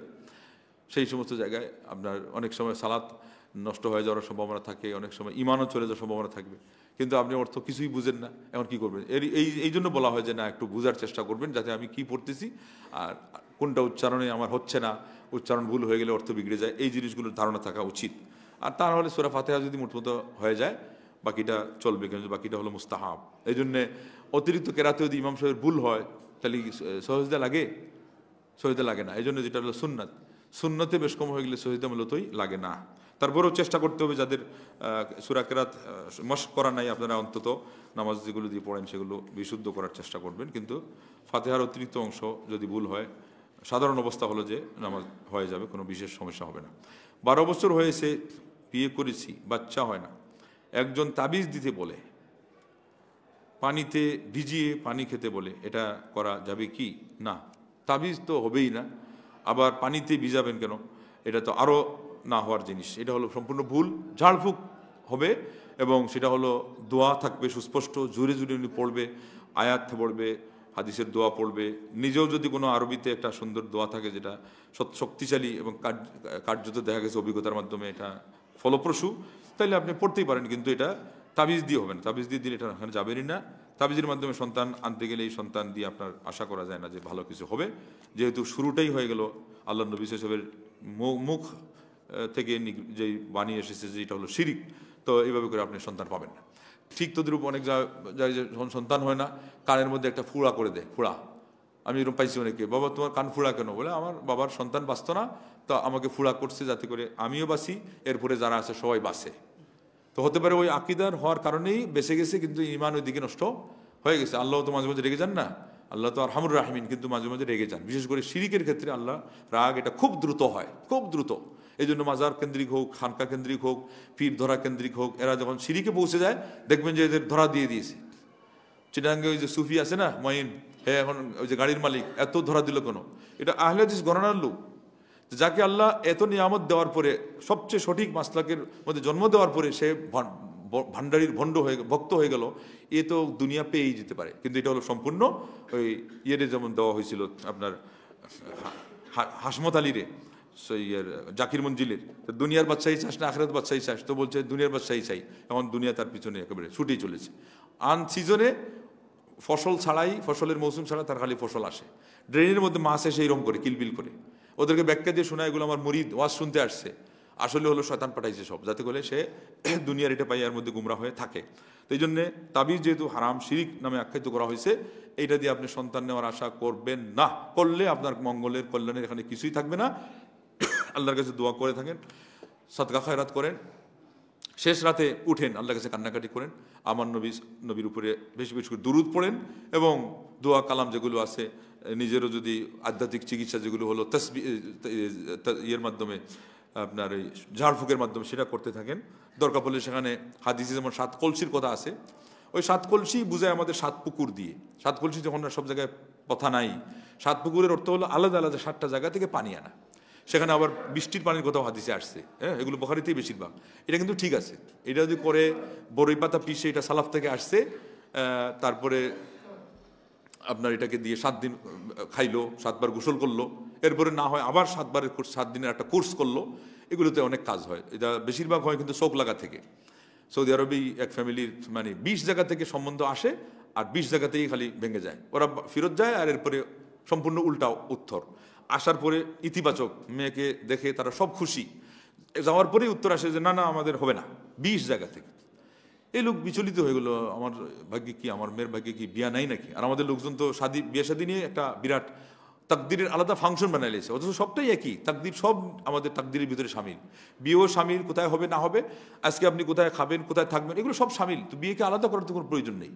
সেই সমস্ত জায়গায় আপনার অনেক সময় সালাত নষ্ট হয়ে যাওয়ার সম্ভাবনা থাকে, অনেক সময় ইমানও চলে যাওয়ার সম্ভাবনা থাকবে, কিন্তু আপনি অর্থ কিছুই বুঝেন না, এখন কি করবেন? এই জন্য বলা হয় যে না, একটু বোঝার চেষ্টা করবেন যাতে আমি কি পড়তেছি আর কোনটা উচ্চারণে আমার হচ্ছে না, উচ্চারণ ভুল হয়ে গেলে অর্থ বিগড়ে যায়, এই জিনিসগুলোর ধারণা থাকা উচিত। আর তা নাহলে সূরা ফাতিহা যদি মোটমতো হয়ে যায় বাকিটা চলবে, কিন্তু বাকিটা হলো মুস্তাহাব। এই জন্যে অতিরিক্ত কেরাতে যদি ইমাম সাহেবের ভুল হয় তাহলে সহজদা লাগে? সহজদা লাগে না। এই জন্য যেটা হলো সুন্নাত, সুন্নতে বেশ কম হয়ে গেলে সহিদা মূলতই লাগে না। তারপরেও চেষ্টা করতে হবে, যাদের সূরা কেরাত মশক করা নাই, আপনারা অন্তত নামাজ যেগুলো দিয়ে পড়েন সেগুলো বিশুদ্ধ করার চেষ্টা করবেন। কিন্তু ফাতিহার অতিরিক্ত অংশ যদি ভুল হয়, সাধারণ অবস্থা হলো যে নামাজ হয়ে যাবে, কোনো বিশেষ সমস্যা হবে না। 12 বছর হয়েছে, বিয়ে করেছি, বাচ্চা হয় না, একজন তাবিজ দিতে বলে, পানিতে ভিজিয়ে পানি খেতে বলে, এটা করা যাবে কি? না, তাবিজ তো হবেই না, আবার পানিতে ভিজাবেন কেন? এটা তো আরও না হওয়ার জিনিস, এটা হলো সম্পূর্ণ ভুল। ঝাড়ফুঁক হবে এবং সেটা হলো দোয়া থাকবে সুস্পষ্ট, জোরে জোরে উনি পড়বে, আয়াত পড়বে, হাদিসের দোয়া পড়বে, নিজেও যদি কোনো আরবিতে একটা সুন্দর দোয়া থাকে যেটা শক্তিশালী এবং কার্যত দেখা গেছে অভিজ্ঞতার মাধ্যমে এটা ফলপ্রসূ, তাইলে আপনি পড়তেই পারেন। কিন্তু এটা তাবিজ দিয়ে হবে না, তাবিজ দিয়ে দিলে এটা এখানে যাবেনই না। তাবিজের মাধ্যমে সন্তান আনতে গেলে এই সন্তান দিয়ে আপনার আশা করা যায় না যে ভালো কিছু হবে, যেহেতু শুরুটাই হয়ে গেল আল্লাহ নবী সাল্লাল্লাহু মুখ থেকে যেই বাণী এসেছে যেটা হলো শিরিক, তো এইভাবে করে আপনি সন্তান পাবেন না। ঠিক তদ্রূপ অনেক যায় যে সন্তান হয় না, কানের মধ্যে একটা ফুড়া করে দেয়, ফুড়া। আমি এরকম পাইছি অনেকে, বাবা তোমার কান ফুড়া কেন? বলে আমার বাবার সন্তান বাঁচত না, তো আমাকে ফুড়া করছে যাতে করে আমিও বাঁচি, এরপরে যারা আছে সবাই বাঁচে। তো হতে পারে ওই আকিদার হওয়ার কারণেই বেঁচে গেছে, কিন্তু ইমান ওই দিকে নষ্ট হয়ে গেছে। আল্লাহ তো মাঝে মাঝে রেগে যান না, আল্লাহ তো আরহামুর রাহিমিন, কিন্তু মাঝে মাঝে রেগে যান। বিশেষ করে শিরিকের ক্ষেত্রে আল্লাহ রাগ এটা খুব দ্রুত হয়, খুব দ্রুত। এই জন্য মাজার কেন্দ্রিক হোক, খানকা কেন্দ্রিক হোক, পীর ধরা কেন্দ্রিক হোক, এরা যখন শিরিকে পৌঁছে যায় দেখবেন যে এদের ধরা দিয়ে দিয়েছে। চিটাঙ্গে ওই যে সুফি আছে না মঈন, হ্যাঁ, এখন ওই যে গাড়ির মালিক, এত ধরা দিল কেন? এটা আহলে হাদিস গণনার লোক, যাকে আল্লাহ এত নিয়ামত দেওয়ার পরে, সবচেয়ে সঠিক মাসলাকের মধ্যে জন্ম দেওয়ার পরে সে ভান্ডারির ভক্ত হয়ে গেল, এ তো দুনিয়া পেয়েই যেতে পারে। কিন্তু এটা হলো সম্পূর্ণ ওই ইয়েরে যেমন দেওয়া হয়েছিল আপনার হাসমত আলীরে, জাকির মঞ্জিলের, দুনিয়ার বাদশাহী চাস না আখিরাত বাদশাহী চাস? তো বলছে দুনিয়ার বাদশাহী চাই। এখন দুনিয়া তার পিছনে একেবারে ছুটেই চলেছে। আন সিজনে ফসল ছাড়াই, ফসলের মৌসুম ছাড়া তার খালি ফসল আসে, ড্রেনের মধ্যে মাছ এসে এইরকম করে কিলবিল করে, ওদেরকে ব্যাখ্যা দিয়ে শোনায় এগুলো আমার মুরিদ ওয়াজ শুনতে আসছে, আসলে হলো শয়তান পাঠাইছে সব, যাতে করে সে দুনিয়ার এটা পাইয়ার মধ্যে গুমরা হয়ে থাকে। তো এই জন্যে তাবিজ যেহেতু হারাম, শিরিক নামে আখ্যায়িত করা হয়েছে, এইটা দিয়ে আপনি সন্তান নেওয়ার আশা করবেন না। করলে আপনার মঙ্গলের কল্যাণের এখানে কিছুই থাকবে না। আল্লাহর কাছে দোয়া করে থাকেন, সাদকা খায়রাত করেন, শেষ রাতে উঠেন আল্লাহর কাছে কান্নাকাটি করেন, আমার নবীর উপরে বেশি বেশি করে দুরুদ পড়েন, এবং দোয়া কালাম যেগুলো আছে, নিজেরও যদি আধ্যাত্মিক চিকিৎসা যেগুলো হলো ইয়ের মাধ্যমে, আপনার এই ঝাড়ফুঁকের মাধ্যমে সেটা করতে থাকেন। দরকার পড়লে সেখানে হাদিসে যেমন 7 কলসির কথা আছে, ওই 7 কলসি বুঝায় আমাদের 7 পুকুর দিয়ে। 7 কলসি যখন সব জায়গায় কথা নাই, 7 পুকুরের অর্থ হলো আলাদা আলাদা 7টা জায়গা থেকে পানি আনা। সেখানে আবার বৃষ্টির পানির কথাও হাদিসে আসছে, হ্যাঁ, এগুলো বুখারীতেই বেশিরভাগ। এটা কিন্তু ঠিক আছে, এটা যদি করে বড়ই পাতা পিষে, এটা সালাফ থেকে আসছে। তারপরে আপনার এটাকে দিয়ে 7 দিন খাইলো, 7 বার গোসল করলো, এরপরে না হয় আবার 7 দিনের একটা কোর্স করলো। এগুলোতে অনেক কাজ হয়, এটা বেশিরভাগ হয় কিন্তু চোখ লাগা থেকে। সৌদি আরবেই এক ফ্যামিলির মানে 20 জায়গা থেকে সম্বন্ধ আসে, আর 20 জায়গাতেই খালি ভেঙে যায়, ওরা ফেরত যায়, আর এরপরে সম্পূর্ণ উল্টা উত্তর। আসার পরে ইতিবাচক, মেয়েকে দেখে তারা সব খুশি, যাওয়ার পরেই উত্তর আসে যে না না আমাদের হবে না, 20 জায়গা থেকে। এই লোক বিচলিত হয়ে গেলো, আমার ভাগ্যে কি, আমার মেয়ের ভাগ্যে কি বিয়া নাই নাকি? আর আমাদের লোকজন তো বিয়ে শাদী নিয়ে একটা বিরাট তাকদিরের আলাদা ফাংশন বানাই লেছে, অথচ সবটাই একই, তাকদির সব আমাদের তাকদিরের ভিতরে সামিল। বিয়েও সামিল, কোথায় হবে না হবে, আজকে আপনি কোথায় খাবেন, কোথায় থাকবেন, এগুলো সব সামিল। তো বিয়েকে আলাদা করার তো কোনো প্রয়োজন নেই।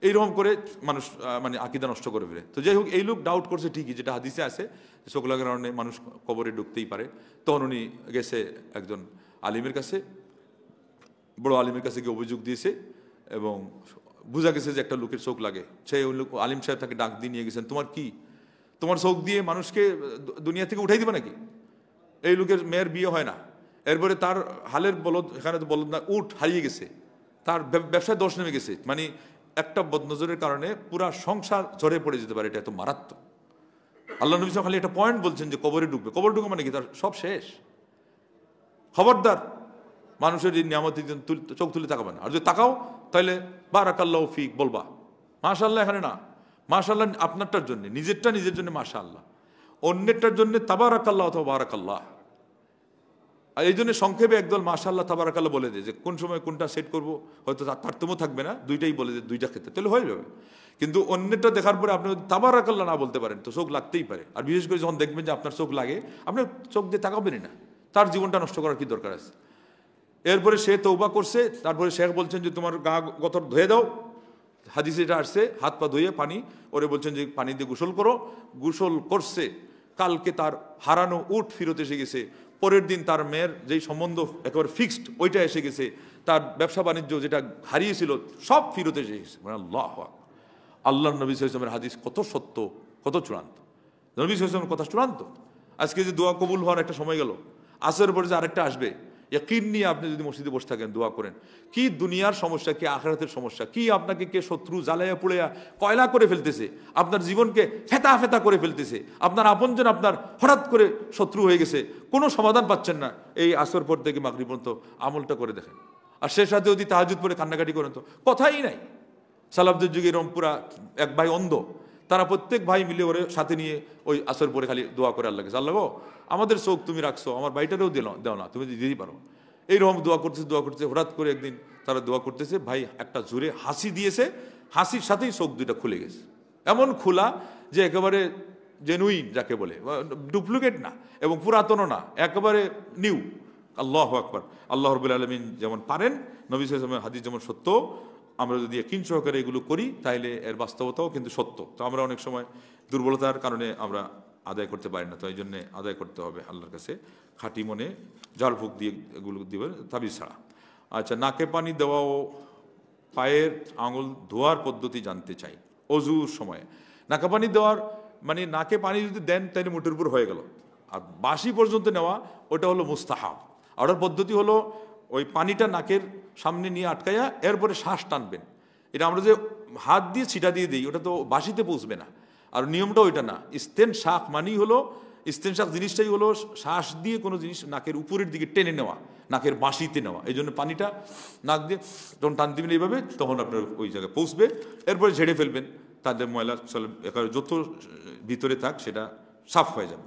এইরকম করে মানুষ মানে আকিদা নষ্ট করে ফেলে। তো যাই হোক, এই লোক ডাউট করছে ঠিকই, যেটা হাদিসে আছে, চোখ লাগার কারণে মানুষ কবরে ঢুকতেই পারে। তখন উনি গেছে একজন আলিমের কাছে, বড় আলিমের কাছে গিয়ে অভিযোগ দিয়েছে, এবং বোঝা গেছে যে একটা লোকের চোখ লাগে। সেই আলিম সাহেব তাকে ডাক দিয়ে নিয়ে গেছেন, তোমার কি, তোমার চোখ দিয়ে মানুষকে দুনিয়া থেকে উঠাই দিবে নাকি? এই লোকের মেয়ের বিয়ে হয় না, এরপরে তার হালের বলদ, এখানে তো বলদ না, উট হারিয়ে গেছে, তার ব্যবসায় দোষ নেমে গেছে, মানে একটা বদনজরের কারণে পুরা সংসার ঝরে পড়ে যেতে পারে, এটা এত মারাত্মক। আল্লাহ নবী খালি একটা পয়েন্ট বলছেন যে কবরে ঢুকবে, কবরে ঢুকবে মানে কি, তার সব শেষ। খবরদার মানুষের এই নিয়ামত চোখ তুলে তাকাবে না, আর যদি তাকাও তাহলে বারাকাল্লাহু ফিক বলবা, মাশাআল্লাহ এখানে না, মাশাআল্লাহ আপনারটার জন্য, নিজেরটা নিজের জন্য মাশাআল্লাহ, অন্যেরটার জন্য তাবারাকাল্লাহ অথবা বারাকাল্লাহ। আর এই জন্য সংক্ষেপে একদল মাশাআল্লাহ তাবারাকাল্লাহ বলে দেয় যে কোন সময় কোনটা সেট করব, হয়তো তার তারতম্য থাকবে না, দুইটাই বলে দেয়, দুইটা ক্ষেত্রে তাহলে হয়ে যাবে। কিন্তু অন্যটা দেখার পরে আপনি যদি তাবারাকাল্লাহ না বলতে পারেন তো চোখ লাগতেই পারে। আর বিশেষ করে যখন দেখবেন যে আপনার চোখ লাগে, আপনি চোখ দিয়ে তাকাবেনই না, তার জীবনটা নষ্ট করার কি দরকার আছে। এরপরে সে তওবা করছে, তারপরে শেখ বলছেন যে তোমার গা গতর ধুয়ে দাও, হাদিসে এটা আসছে, হাত পা ধুয়ে পানি, ওরে বলছেন যে পানি দিয়ে গোসল করো, গোসল করছে, কালকে তার হারানো উট ফিরত এসে গেছে, পরের দিন তার মেয়ের যেই সম্বন্ধ একেবারে ফিক্সড ওইটা এসে গেছে, তার ব্যবসা বাণিজ্য যেটা হারিয়েছিল সব ফিরত এসে গেছে। মানে আল্লাহ আল্লাহ নবী সাল্লাল্লাহু আলাইহি ওয়াসাল্লামের হাদিস কত সত্য, কত চূড়ান্ত, নবী সাল্লাল্লাহু আলাইহি ওয়াসাল্লামের কথা চূড়ান্ত। আজকে যে দোয়া কবুল হওয়ার একটা সময় গেল, আসরের পরে যে আরেকটা আসবে, ইয়াকিন নিয়ে আপনি যদি মসজিদে বসে থাকেন দোয়া করেন, কি দুনিয়ার সমস্যা, কি আখিরাতের সমস্যা, কি আপনাকে কে শত্রু জ্বালাইয়া পুড়াইয়া কয়লা করে ফেলতেছে, আপনার জীবনকে ফেতা ফেতা করে ফেলতেছে, আপনার আপনজন আপনার হঠাৎ করে শত্রু হয়ে গেছে, কোনো সমাধান পাচ্ছেন না, এই আসর পর থেকে মাগরিব পর্যন্ত আমলটা করে দেখেন। আর সে সাথে যদি তাহাজ্জুদ পড়ে কান্নাকাটি করেন তো কথাই নাই। সালাফদের যুগে এরকম পুরা এক ভাই অন্ধ, তারা প্রত্যেক ভাই মিলে ওরে সাথে নিয়ে ওই আসর পরে খালি দোয়া করে আল্লাহকে, আল্লাহ গো আমাদের চোখ তুমি রাখছো, আমার বাড়িটারেও দেও না, তুমি দিতেই পারো। এইরকম দোয়া করতেছে, হঠাৎ করে একদিন তারা দোয়া করতেছে, ভাই একটা জোরে হাসি দিয়েছে, হাসির সাথেই চোখ দুইটা খুলে গেছে, এমন খোলা যে একেবারে জেনুইন যাকে বলে, ডুপ্লিকেট না এবং পুরাতনও না, একেবারে নিউ। আল্লাহু আকবার। আল্লাহ রাব্বুল আলামিন যেমন পারেন, নবী সাল্লাল্লাহু আলাইহি ওয়াসাল্লামের হাদিস যেমন সত্য, আমরা যদি ইয়াকিন সহকারে এগুলো করি তাহলে এর বাস্তবতাও কিন্তু সত্য। তো আমরা অনেক সময় দুর্বলতার কারণে আমরা আদায় করতে পারি না, তো এই জন্যে আদায় করতে হবে আল্লাহর কাছে খাঁটি মনে, জাল ফুক দিয়ে এগুলো দিবে তাবিজ ছাড়া। আচ্ছা, নাকে পানি দেওয়া ও পায়ের আঙুল ধোয়ার পদ্ধতি জানতে চাই। অজুর সময় নাকে পানি দেওয়ার মানে নাকে পানি যদি দেন তাহলে মুঠের উপর হয়ে গেল, আর বাসি পর্যন্ত নেওয়া ওটা হলো মুস্তাহাব। আর ওর পদ্ধতি হলো ওই পানিটা নাকের সামনে নিয়ে আটকাইয়া এরপরে শ্বাস টানবেন। এটা আমরা যে হাত দিয়ে ছিটা দিয়ে দিই ওটা তো বাসিতে পৌঁছবে না, আর নিয়মটা ওইটা না। ইস্তেনশাক মানেই হলো, ইস্তেনশাক জিনিসটাই হলো শ্বাস দিয়ে কোনো জিনিস নাকের উপরের দিকে টেনে নেওয়া, নাকের বাঁশিতে নেওয়া। এই জন্য পানিটা নাক দিয়ে যখন টান দিবেন এইভাবে, তখন আপনার ওই জায়গায় পৌঁছবে, এরপরে ঝেড়ে ফেলবেন, তাদের ময়লা যত ভিতরে থাক সেটা সাফ হয়ে যাবে।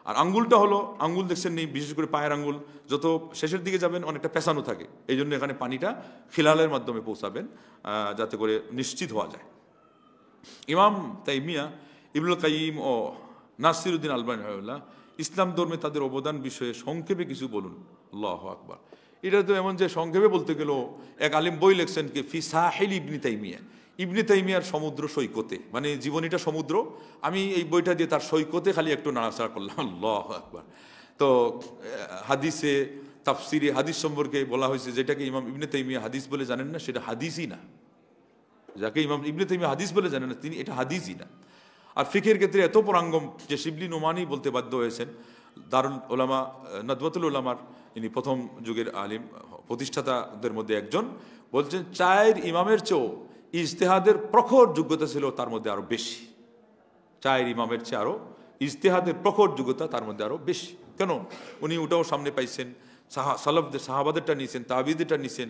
আর আঙ্গুলটা হলো, আঙ্গুল দেখছেন নেই, বিশেষ করে পায়ের আঙ্গুল যত শেষের দিকে যাবেন অনেকটা পেঁচানো থাকে, এই জন্য এখানে পানিটা খিলালের মাধ্যমে পৌঁছাবেন যাতে করে নিশ্চিত হওয়া যায়। ইমাম তাইমিয়া, ইবনুল কাইয়িম ও নাসিরউদ্দিন আলবানী রাহিমাহুল্লাহ ইসলাম ধর্মে তাদের অবদান বিষয়ে সংক্ষেপে কিছু বলুন। আল্লাহু আকবার। এটা তো এমন যে সংক্ষেপে বলতে গেলেও এক আলিম বই লেখছেন কি ফি সাহিল ইবনি তাইমিয়া, ইবনে তাইমিয়ার সমুদ্র সৈকতে, মানে জীবনীটা সমুদ্র, আমি এই বইটা দিয়ে তার সৈকতে খালি একটু নাড়াচাড়া করলাম। আল্লাহু আকবার। তো হাদিসে তাফসিরে হাদিস সম্পর্কে বলা হয়েছে, যেটাকে ইমাম ইবনে তাইমিয়া হাদিস বলে জানেন না সেটা হাদিসই না, যাকে ইমাম ইবনে তাইমিয়া হাদিস বলে জানেন না তিনি এটা হাদিসই না। আর ফিকের ক্ষেত্রে এত পরাঙ্গম যে শিবলি নোমানি বলতে বাধ্য হয়েছেন, দারুল উলামা নদওয়াতুল উলামার ইনি প্রথম যুগের আলিম প্রতিষ্ঠাতাদের মধ্যে একজন, বলছেন 4 ইমামের চেয়েও ইজতেহাদের প্রখর যোগ্যতা ছিল তার মধ্যে আরো বেশি। 4 ইমামের চেয়ে আরো ইজতেহাদের প্রখর যোগ্যতা তার মধ্যে আরো বেশি। কেন? উনি ওটাও সামনে পাইছেন, সালাফদের সাহাবাদেরটা নিয়েছেন, তাবিদেরটা নিয়েছেন,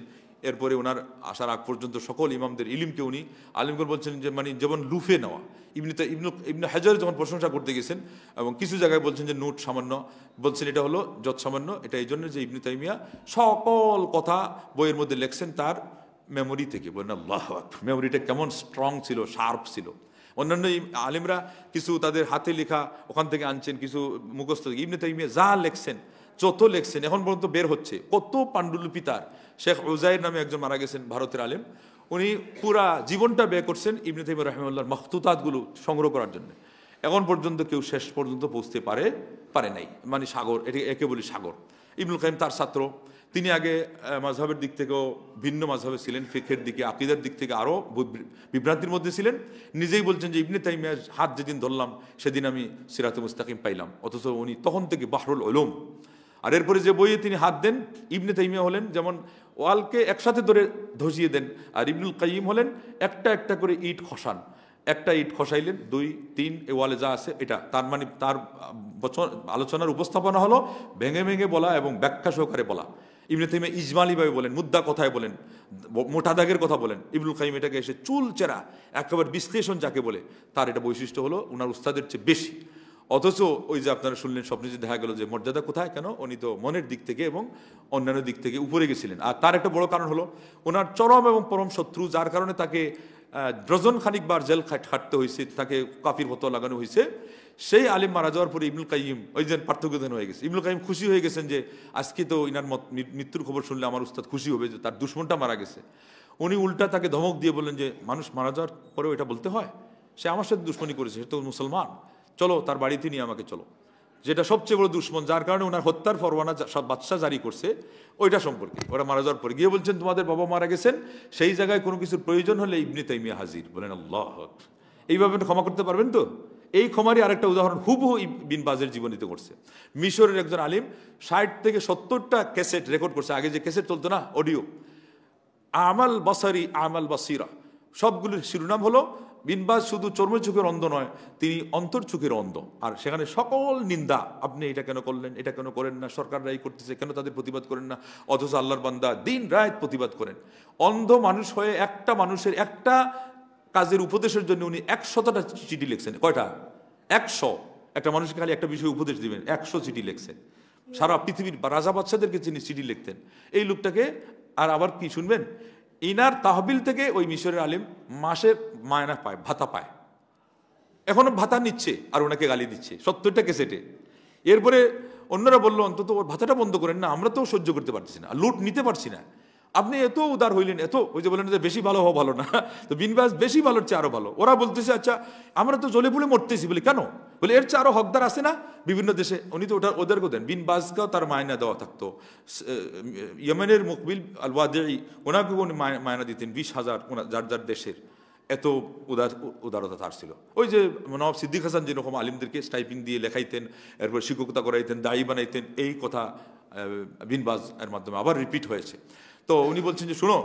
এরপরে ওনার আসার আগ পর্যন্ত সকল ইমামদের ইলিমকে উনি আলিমগণ বলছেন যে মানে যেমন লুফে নেওয়া। ইবনে হাজার যখন প্রশংসা করতে গেছেন এবং কিছু জায়গায় বলছেন যে নোট সামান্য, বলছেন এটা হলো যত সামান্য, এটা এই জন্য যে ইবনে তাইমিয়া সকল কথা বইয়ের মধ্যে লেখছেন তার মেমোরি থেকে। বলেন আল্লাহু আকবার, মেমোরিটা কেমন স্ট্রং ছিল, শার্প ছিল। অন্যান্য আলিমরা কিছু তাদের হাতে লেখা ওখান থেকে আনছেন, কিছু মুখস্থ থেকে। ইবনে তাইমিয়া যা লেখছেন, যত লেখছেন এখন পর্যন্ত বের হচ্ছে, কত পাণ্ডুলিপি তার। শেখ উজাইর নামে একজন মারা গেছেন ভারতের আলেম, উনি পুরা জীবনটা ব্যয় করছেন ইবনে তাইমিয়া রাহিমাহুল্লাহর মাখতুতাতগুলো সংগ্রহ করার জন্য। এখন পর্যন্ত কেউ শেষ পর্যন্ত পৌঁছতে পারে নাই, মানে সাগর, একে বলি সাগর। ইবনুল কাইয়িম তার ছাত্র, তিনি আগে মাযহাবের দিক থেকেও ভিন্ন মাযহাবে ছিলেন, ফিকহের দিকে আকীদার দিক থেকে আরও বিভ্রান্তির মধ্যে ছিলেন। নিজেই বলছেন যে ইবনে তাইমিয়ার হাত যেদিন ধরলাম সেদিন আমি সিরাতে মুস্তাকিম পাইলাম, অথচ উনি তখন থেকে বাহরুল উলুম। আর এরপরে যে বইয়ে তিনি হাত দেন, ইবনে তাইমিয়া হলেন যেমন ওয়ালকে একসাথে ধরে ধসিয়ে দেন, আর ইবনুল কাইয়িম হলেন একটা একটা করে ইট খসান। একটা ইট খসাইলেন, 2, 3 এ ওয়ালে যা আছে এটা, তার মানে তার আলোচনার উপস্থাপনা হলো ভেঙে ভেঙে বলা এবং ব্যাখ্যা সহকারে বলা। ইবনে তাইমিয়া ইজমালিভাবে বলেন, মুদ্দা কথায় বলেন, মোটা দাগের কথা বলেন। ইবনুল কাইয়িম এটাকে এসে চুল চেরা একেবারে বিশ্লেষণ যাকে বলে, তার এটা বৈশিষ্ট্য হলো ওনার উস্তাদের চেয়ে বেশি। অথচ ওই যে আপনারা শুনলেন স্বপ্নে যে দেখা গেল যে মর্যাদা কোথায়, কেন? উনি তো মনের দিক থেকে এবং অন্যান্য দিক থেকে উপরে গেছিলেন। আর তার একটা বড় কারণ হলো ওনার চরম এবং পরম শত্রু, যার কারণে তাকে ডজন খানিকবার জেল খাটতে হয়েছে, তাকে কাফির ফতোয়া লাগানো হয়েছে। সেই আলিম মারা যাওয়ার পরে ইবনুল কাইয়িম ওই যে পার্থক্যদান হয়ে গেছে। ইবনুল কাইয়িম খুশি হয়ে গেছেন যে আজকে তো ইনার মৃত্যুর খবর শুনলে আমার উস্তাদ খুশি হবে যে তার দুশ্মনটা মারা গেছে। উনি উল্টা তাকে ধমক দিয়ে বললেন যে মানুষ মারা যাওয়ার পরেও এটা বলতে হয়, সে আমার সাথে দুশ্মনী করেছে, সে তো মুসলমান, চলো তার বাড়িতে নিয়ে আমাকে চলো। যেটা সবচেয়ে বড় দুশ্মন, যার কারণে ওনার হত্যার পরোয়ানা সব বাদশা জারি করছে, ওইটা সম্পর্কে ওরা মারা যাওয়ার পরে গিয়ে বলছেন তোমাদের বাবা মারা গেছেন, সেই জায়গায় কোনো কিছুর প্রয়োজন হলে ইবনে তাইমিয়া হাজির। বলেন আল্লাহ, এইভাবে ক্ষমা করতে পারবেন তো? এই ক্ষমারই আরেকটা উদাহরণ হুবহু বিন বাজের জীবনীতে করছে। মিশরের একজন আলিম 60 থেকে 70টা ক্যাসেট রেকর্ড করছে। আগে যে ক্যাসেট চলতো না, অডিও, আমাল বাসারি আমাল বাসিরা, সবগুলোর শিরোনাম হলো বিন বাজ শুধু চর্ম চোখের অন্ধ নয়, তিনি অন্তর চোখের অন্ধ। আর সেখানে সকল নিন্দা, আপনি এটা কেন করলেন, এটা কেন করেন না, সরকাররাই করতেছে, কেন তাদের প্রতিবাদ করেন না, অথচ আল্লাহর বান্দা দিন রাত প্রতিবাদ করেন। অন্ধ মানুষ হয়ে একটা মানুষের একটা কাজের উপদেশের জন্য উনি 100টা চিঠি লিখছেন। কয়টা? 100। একটা মানুষকে খালি একটা বিষয়ে উপদেশ দিবেন, 100 চিঠি লিখছেন। সারা পৃথিবীর রাজা বাদশাদেরকে তিনি চিঠি লিখতেন এই লোকটাকে। আর আবার কি শুনবেন, ইনার তাহবিল থেকে ওই মিশরের আলিম মাসের মায়না পায়, ভাতা পায়, এখনো ভাতা নিচ্ছে আর ওনাকে গালি দিচ্ছে 70টা ক্যাসেটে। এরপরে অন্যরা বললো অন্তত ওর ভাতাটা বন্ধ করেন না, আমরা তো সহ্য করতে পারছি না, লুট নিতে পারছি না। আপনি এত উদার হইলেন, এত, ওই যে বলেন যে বেশি ভালো হওয়া ভালো না, তো বিন বাজ বেশি ভালোর চেয়ে আরো ভালো। ওরা বলতেছে আচ্ছা আমরা তো জ্বলে পুড়ে মরতেছি, বলে কেন? বলে এর চেয়ে আরো হকদার আছে না বিভিন্ন দেশে। উনি তো ওটা ওদেরকেও দেন। বিন বাজকেও তার মায়না দেওয়া থাকতো। ইয়েমেনের মুকবিল আল ওয়াদিঈ, ওনাকেও উনি মায়না দিতেন 20,000, যার যার দেশের। এত উদারতা তার ছিল। ওই যে নবাব সিদ্দিক হাসান যেরকম আলিমদেরকে স্টাইপিং দিয়ে লেখাইতেন, এরপর শিক্ষকতা করাইতেন, দায়ী বানাইতেন, এই কথা বিন বাজ এর মাধ্যমে আবার রিপিট হয়েছে। তো উনি বলছেন যে শুনো,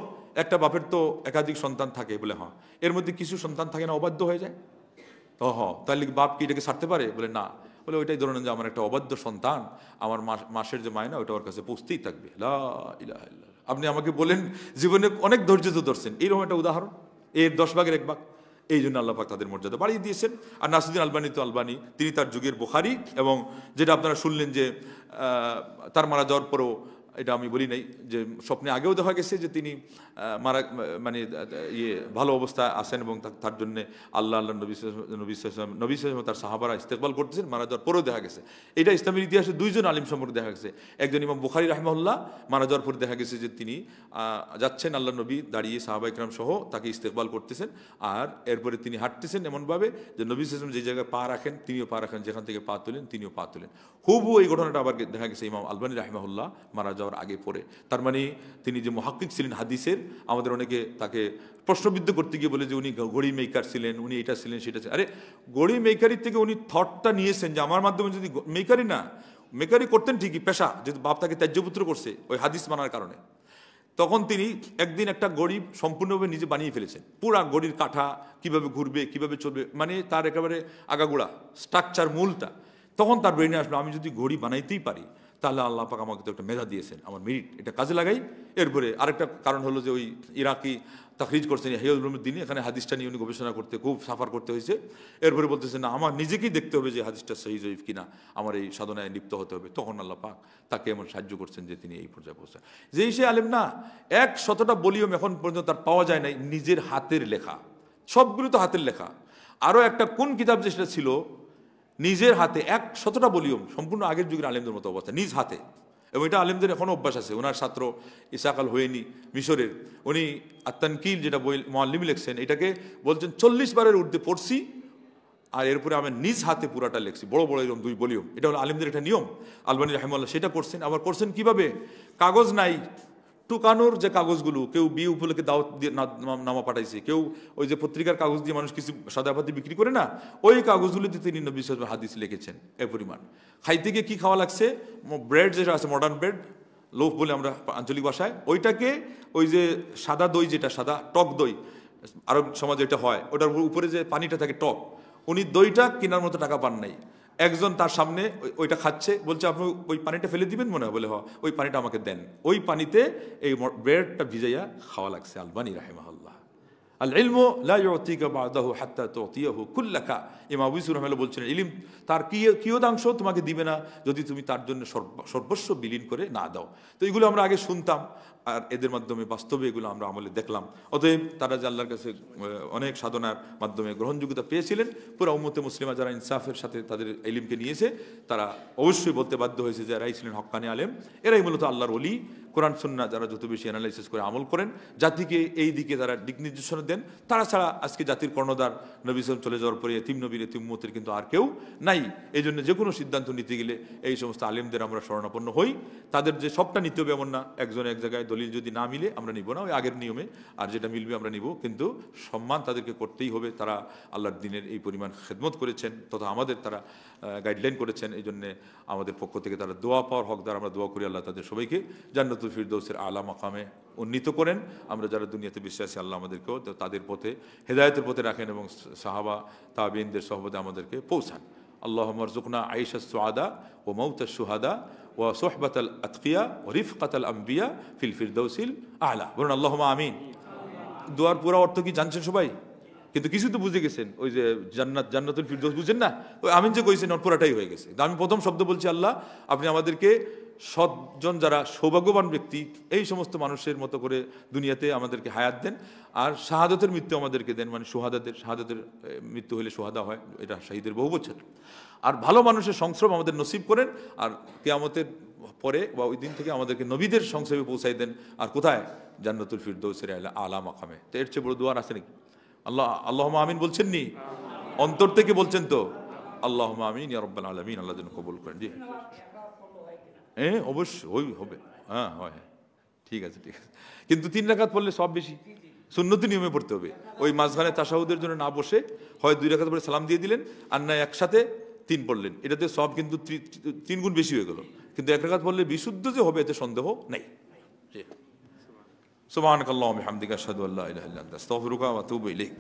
একটা বাপের তো একাধিক সন্তান থাকে, বলে হ্যাঁ, এর মধ্যে কিছু সন্তান থাকে না অবাধ্য হয়ে যায়, তো তাহলে বাপ কি এটাকে ছাড়তে পারে? বলে না। বলে ওইটাই ধরে নেন যে আমার একটা অবাধ্য সন্তান, আমার মাসের যে মায়না ওইটা ওর কাছে পৌঁছতেই থাকবে। লা ইলাহা ইল্লাল্লাহ। আপনি আমাকে বলেন জীবনে অনেক ধৈর্য তো ধরছেন, এইরকম একটা উদাহরণ, এর 10 ভাগের 1 ভাগ। এই জন্য আল্লাহ পাক তাদের মর্যাদা বাড়িয়ে দিয়েছেন। আর নাসিরুদ্দিন আলবানী তো আলবানী, তিনি তার যুগের বুখারী, এবং যেটা আপনারা শুনলেন যে তার মারা যাওয়ার পরেও, এটা আমি বলি নাই, যে স্বপ্নে আগেও দেখা গেছে যে তিনি মানে ভালো অবস্থায় আছেন, এবং তার জন্য আল্লাহ নবী তার সাহাবারা ইস্তেকবাল করতেছেন। মারা যাওয়ার পরেও দেখা গেছে। এটা ইসলামের ইতিহাসে 2জন আলিম সম্পর্কে দেখা গেছে। একজন ইমাম বুখারী রাহিমাহুল্লাহ, মারা যাওয়ার পরে দেখা গেছে যে তিনি যাচ্ছেন, আল্লাহ নবী দাঁড়িয়ে সাহাবা ইকরাম সহ তাকে ইস্তেকবাল করতেছেন, আর এরপরে তিনি হাঁটতেছেন এমনভাবে যে নবী সাল্লাল্লাহু আলাইহি ওয়াসাল্লাম যে জায়গায় পা রাখেন তিনিও পা রাখেন, যেখান থেকে পা তোলেন তিনিও পা তোলেন। হুবহু এই ঘটনাটা আবার দেখা গেছে ইমাম আলবানী রাহিমাহুল্লাহ মারা যাওয়ার আগে পরে। তার মানে তিনি যে মুহাক্কিক ছিলেন হাদিসের, আমাদের অনেকে তাকে প্রশ্নবিদ্ধ করতে গিয়ে বলে যে উনি ঘড়ি মেকার ছিলেন, উনি এটা ছিলেন সেটা ছিলেন। আরে ঘড়ি মেকারির থেকে উনি থটটা নিয়েছেন যে আমার মাধ্যমে যদি মেকারি না, মেকারি করতেন ঠিকই, পেশা, যেহেতু বাপ তাকে ত্যায্যপুত্র করছে ওই হাদিস মানার কারণে। তখন তিনি একদিন একটা ঘড়ি সম্পূর্ণভাবে নিজে বানিয়ে ফেলেছেন, পুরা ঘড়ির কাঠা কিভাবে ঘুরবে কিভাবে চলবে, মানে তার একেবারে আগাগোড়া স্ট্রাকচার, মূলটা। তখন তার ব্রেনে আসলো আমি যদি ঘড়ি বানাইতেই পারি তাহলে আল্লাহ পাক আমাকে তো একটা মেধা দিয়েছেন, আমার মেরিট, এটা কাজে লাগাই। এরপরে আরেকটা কারণ হলো যে ওই ইরাকি তাখরিজ করছেন ইহয়া উলুমুদ্দিন, এখানে হাদিসটা নিয়ে উনি গবেষণা করতে খুব সাফার করতে হয়েছে। এরপরে বলতেছেন না, আমার নিজেকেই দেখতে হবে যে হাদিসটা সহিহ জয়ীফ কিনা, আমার এই সাধনায় লিপ্ত হতে হবে। তখন আল্লাহ পাক তাকে এমন সাহায্য করছেন যে তিনি এই পর্যায়ে পৌঁছান। যেই সে আলেম না, 100টা বলিয়ম এখন পর্যন্ত তার পাওয়া যায় নাই, নিজের হাতের লেখা, সবগুলো তো হাতের লেখা। আরও একটা কোন কিতাব যে সেটা ছিল নিজের হাতে 100টা বলিয়ম, সম্পূর্ণ আগের যুগের আলেমদের মতো অবস্থা, নিজ হাতে। এবং এটা আলেমদের এখনও অভ্যাস আছে। ওনার ছাত্র ইসাক আল হুয়াইনি মিশরের, উনি আত-তানকিল যেটা বই মুআল্লিম লিখছেন, এটাকে বলছেন 40 বারের ঊর্ধ্বে পড়ছি, আর এরপরে আমি নিজ হাতে পুরাটা লিখছি, বড় বড় এরকম 2 ভলিউম। এটা হলো আলেমদের একটা নিয়ম। আলবানী রাহিমাহুল্লাহ সেটা করছেন। আবার করছেন কিভাবে? কাগজ নাই, টুকানোর যে কাগজগুলো, কেউ বিয়ে উপলক্ষে দাওয়াত দিয়ে নামা পাঠাইছে, কেউ ওই যে পত্রিকার কাগজ দিয়ে মানুষ কিছু সাদাপাতি বিক্রি করে না, ওই কাগজগুলিতে তিনি নবী সাল্লাল্লাহু আলাইহি ওয়াসাল্লাম হাদিস লিখেছেন এ পরিমাণ। খাইতে গিয়ে কী খাওয়া লাগছে, ব্রেড যেটা আছে মডার্ন ব্রেড, লোফ বলে আমরা আঞ্চলিক ভাষায়, ওইটাকে ওই যে সাদা দই, যেটা সাদা টক দই আরব সমাজে এটা হয়, ওটার উপরে যে পানিটা থাকে টক, উনি দইটা কেনার মতো টাকা পান নাই। একজন তার সামনে ওইটা খাচ্ছে, বলছে আপনি ওই পানিটা ফেলে দিবেন মনে হয়, বলে ওই পানিটা আমাকে দেন। ওই পানিতে এই ব্রেডটা ভিজাইয়া খাওয়া লাগছে আলবানী রাহিমাহুল্লাহ। আল ইলমু লা ইউতিকা বাদাহু হাত্তা তুতিয়াহু কুল্লাকা। ইমাম আবু ইউসুফ রাহমাতুল্লাহ বলছেন, ইলম তার কিয়দাংশ তোমাকে দিবে না যদি তুমি তার জন্য সর্বস্ব বিলীন করে না দাও। তো এগুলো আমরা আগে শুনতাম, আর এদের মাধ্যমে বাস্তবে এগুলো আমরা আমলে দেখলাম। অতএব তারা যে আল্লাহর কাছে অনেক সাধনার মাধ্যমে গ্রহণযোগ্যতা পেয়েছিলেন, পুরো উম্মতে মুসলিমা যারা ইনসাফের সাথে তাদের ইলমকে নিয়েছে, তারা অবশ্যই বলতে বাধ্য হয়েছে যে এরাই ছিলেন হক্কানি আলেম, এরাই মূলত আল্লাহর ওলি। কোরআন সুন্নাহ যারা যত বেশি অ্যানালাইসিস করে আমল করেন, জাতিকে এই দিকে তারা দিক নির্দেশনা দেন, তারা ছাড়া আজকে জাতির কর্ণধার নবী সাল্লাল্লাহু আলাইহি ওয়াসাল্লাম চলে যাওয়ার পরে এতিম নবীর এতিম উম্মতের কিন্তু আর কেউ নাই। এই জন্য যে কোনো সিদ্ধান্ত নিতে গেলে এই সমস্ত আলেমদের আমরা শরণাপন্ন হই। তাদের যে সবটা নিতে হবে এমন না, একজন এক জায়গায় দলিল যদি না মিলে আমরা নিব না, ওই আগের নিয়মে, আর যেটা মিলবে আমরা নিব, কিন্তু সম্মান তাদেরকে করতেই হবে। তারা আল্লাহর দিনের এই পরিমাণ খেদমত করেছেন, তথা আমাদের তারা গাইডলাইন করেছেন। এই জন্যে আমাদের পক্ষ থেকে তারা দোয়া পাওয়ার হকদার। আমরা দোয়া করি আল্লাহ তাদের সবাইকে জান্নাতুল ফিরদৌসের আলা মাকামে উন্নীত করেন। আমরা যারা দুনিয়াতে বিশ্বাসী, আল্লাহ আমাদেরকেও তাদের পথে হেদায়েতের পথে রাখেন এবং সাহাবা তাবেঈনদের সহবতে আমাদেরকে পৌঁছান। আল্লাহুম্মা রযুকনা আইশাস সুআদা ওয়া মাউতাশ শুহাদা ওয়া সুহবাতাল আতকিয়া ওয়া রিফকাতাল আম্বিয়া ফিল ফিরদৌসিল আলা। বলুন আল্লাহুম্মা আমিন। দোয়ার পুরো অর্থ কি জানছেন সবাই? কিন্তু কিছু তো বুঝে গেছেন, ওই যে জান্নাতুল ফিরদৌস বুঝেন না, ওই আমিন যে কইছেন ওর পুরাটাই হয়ে গেছে। আমি প্রথম শব্দ বলছি, আল্লাহ আপনি আমাদেরকে সৎজন যারা সৌভাগ্যবান ব্যক্তি, এই সমস্ত মানুষের মতো করে দুনিয়াতে আমাদেরকে হায়াত দেন, আর শাহাদাতের মৃত্যু আমাদেরকে দেন, মানে শাহাদাতের মৃত্যু হলে সোহাদা হয়, এটা শহীদের বহু বছর। আর ভালো মানুষের সংস্রব আমাদের নসিব করেন, আর কিয়ামতের পরে বা ওই দিন থেকে আমাদেরকে নবীদের সংস্রবে পৌঁছাই দেন। আর কোথায়? জান্নাতুল ফিরদৌসের আলা মাকামে। তো এর চেয়ে বড় দুয়ার আছে নাকি? আল্লাহুম্মা আমিন বলছেন নি? অন্তর থেকে বলছেন তো? আল্লাহুম্মা আমিন ইয়া রাব্বাল আলামিন। আল্লাহ যেন কবুল করেন। জি হ্যাঁ, অবশ্যই হবে। হ্যাঁ হয়, ঠিক আছে ঠিক আছে। কিন্তু 3 রাকাত পড়লে সব বেশি, সুন্নতি নিয়মে পড়তে হবে। ওই মাঝখানে তাশাহুদের জন্য না বসে হয় 2 রাকাত পরে সালাম দিয়ে দিলেন, আর না একসাথে 3 পড়লেন, এটাতে সব কিন্তু 3 গুণ বেশি হয়ে গেল। কিন্তু 1 রাকাত পড়লে বিশুদ্ধ যে হবে এতে সন্দেহ নেই। সুবহানাকাল্লাহুম্মা ওয়া বিহামদিকা আশহাদু আল্লা ইলাহা ইল্লা আনতা আস্তাগফিরুকা ওয়া আতুবু ইলাইক।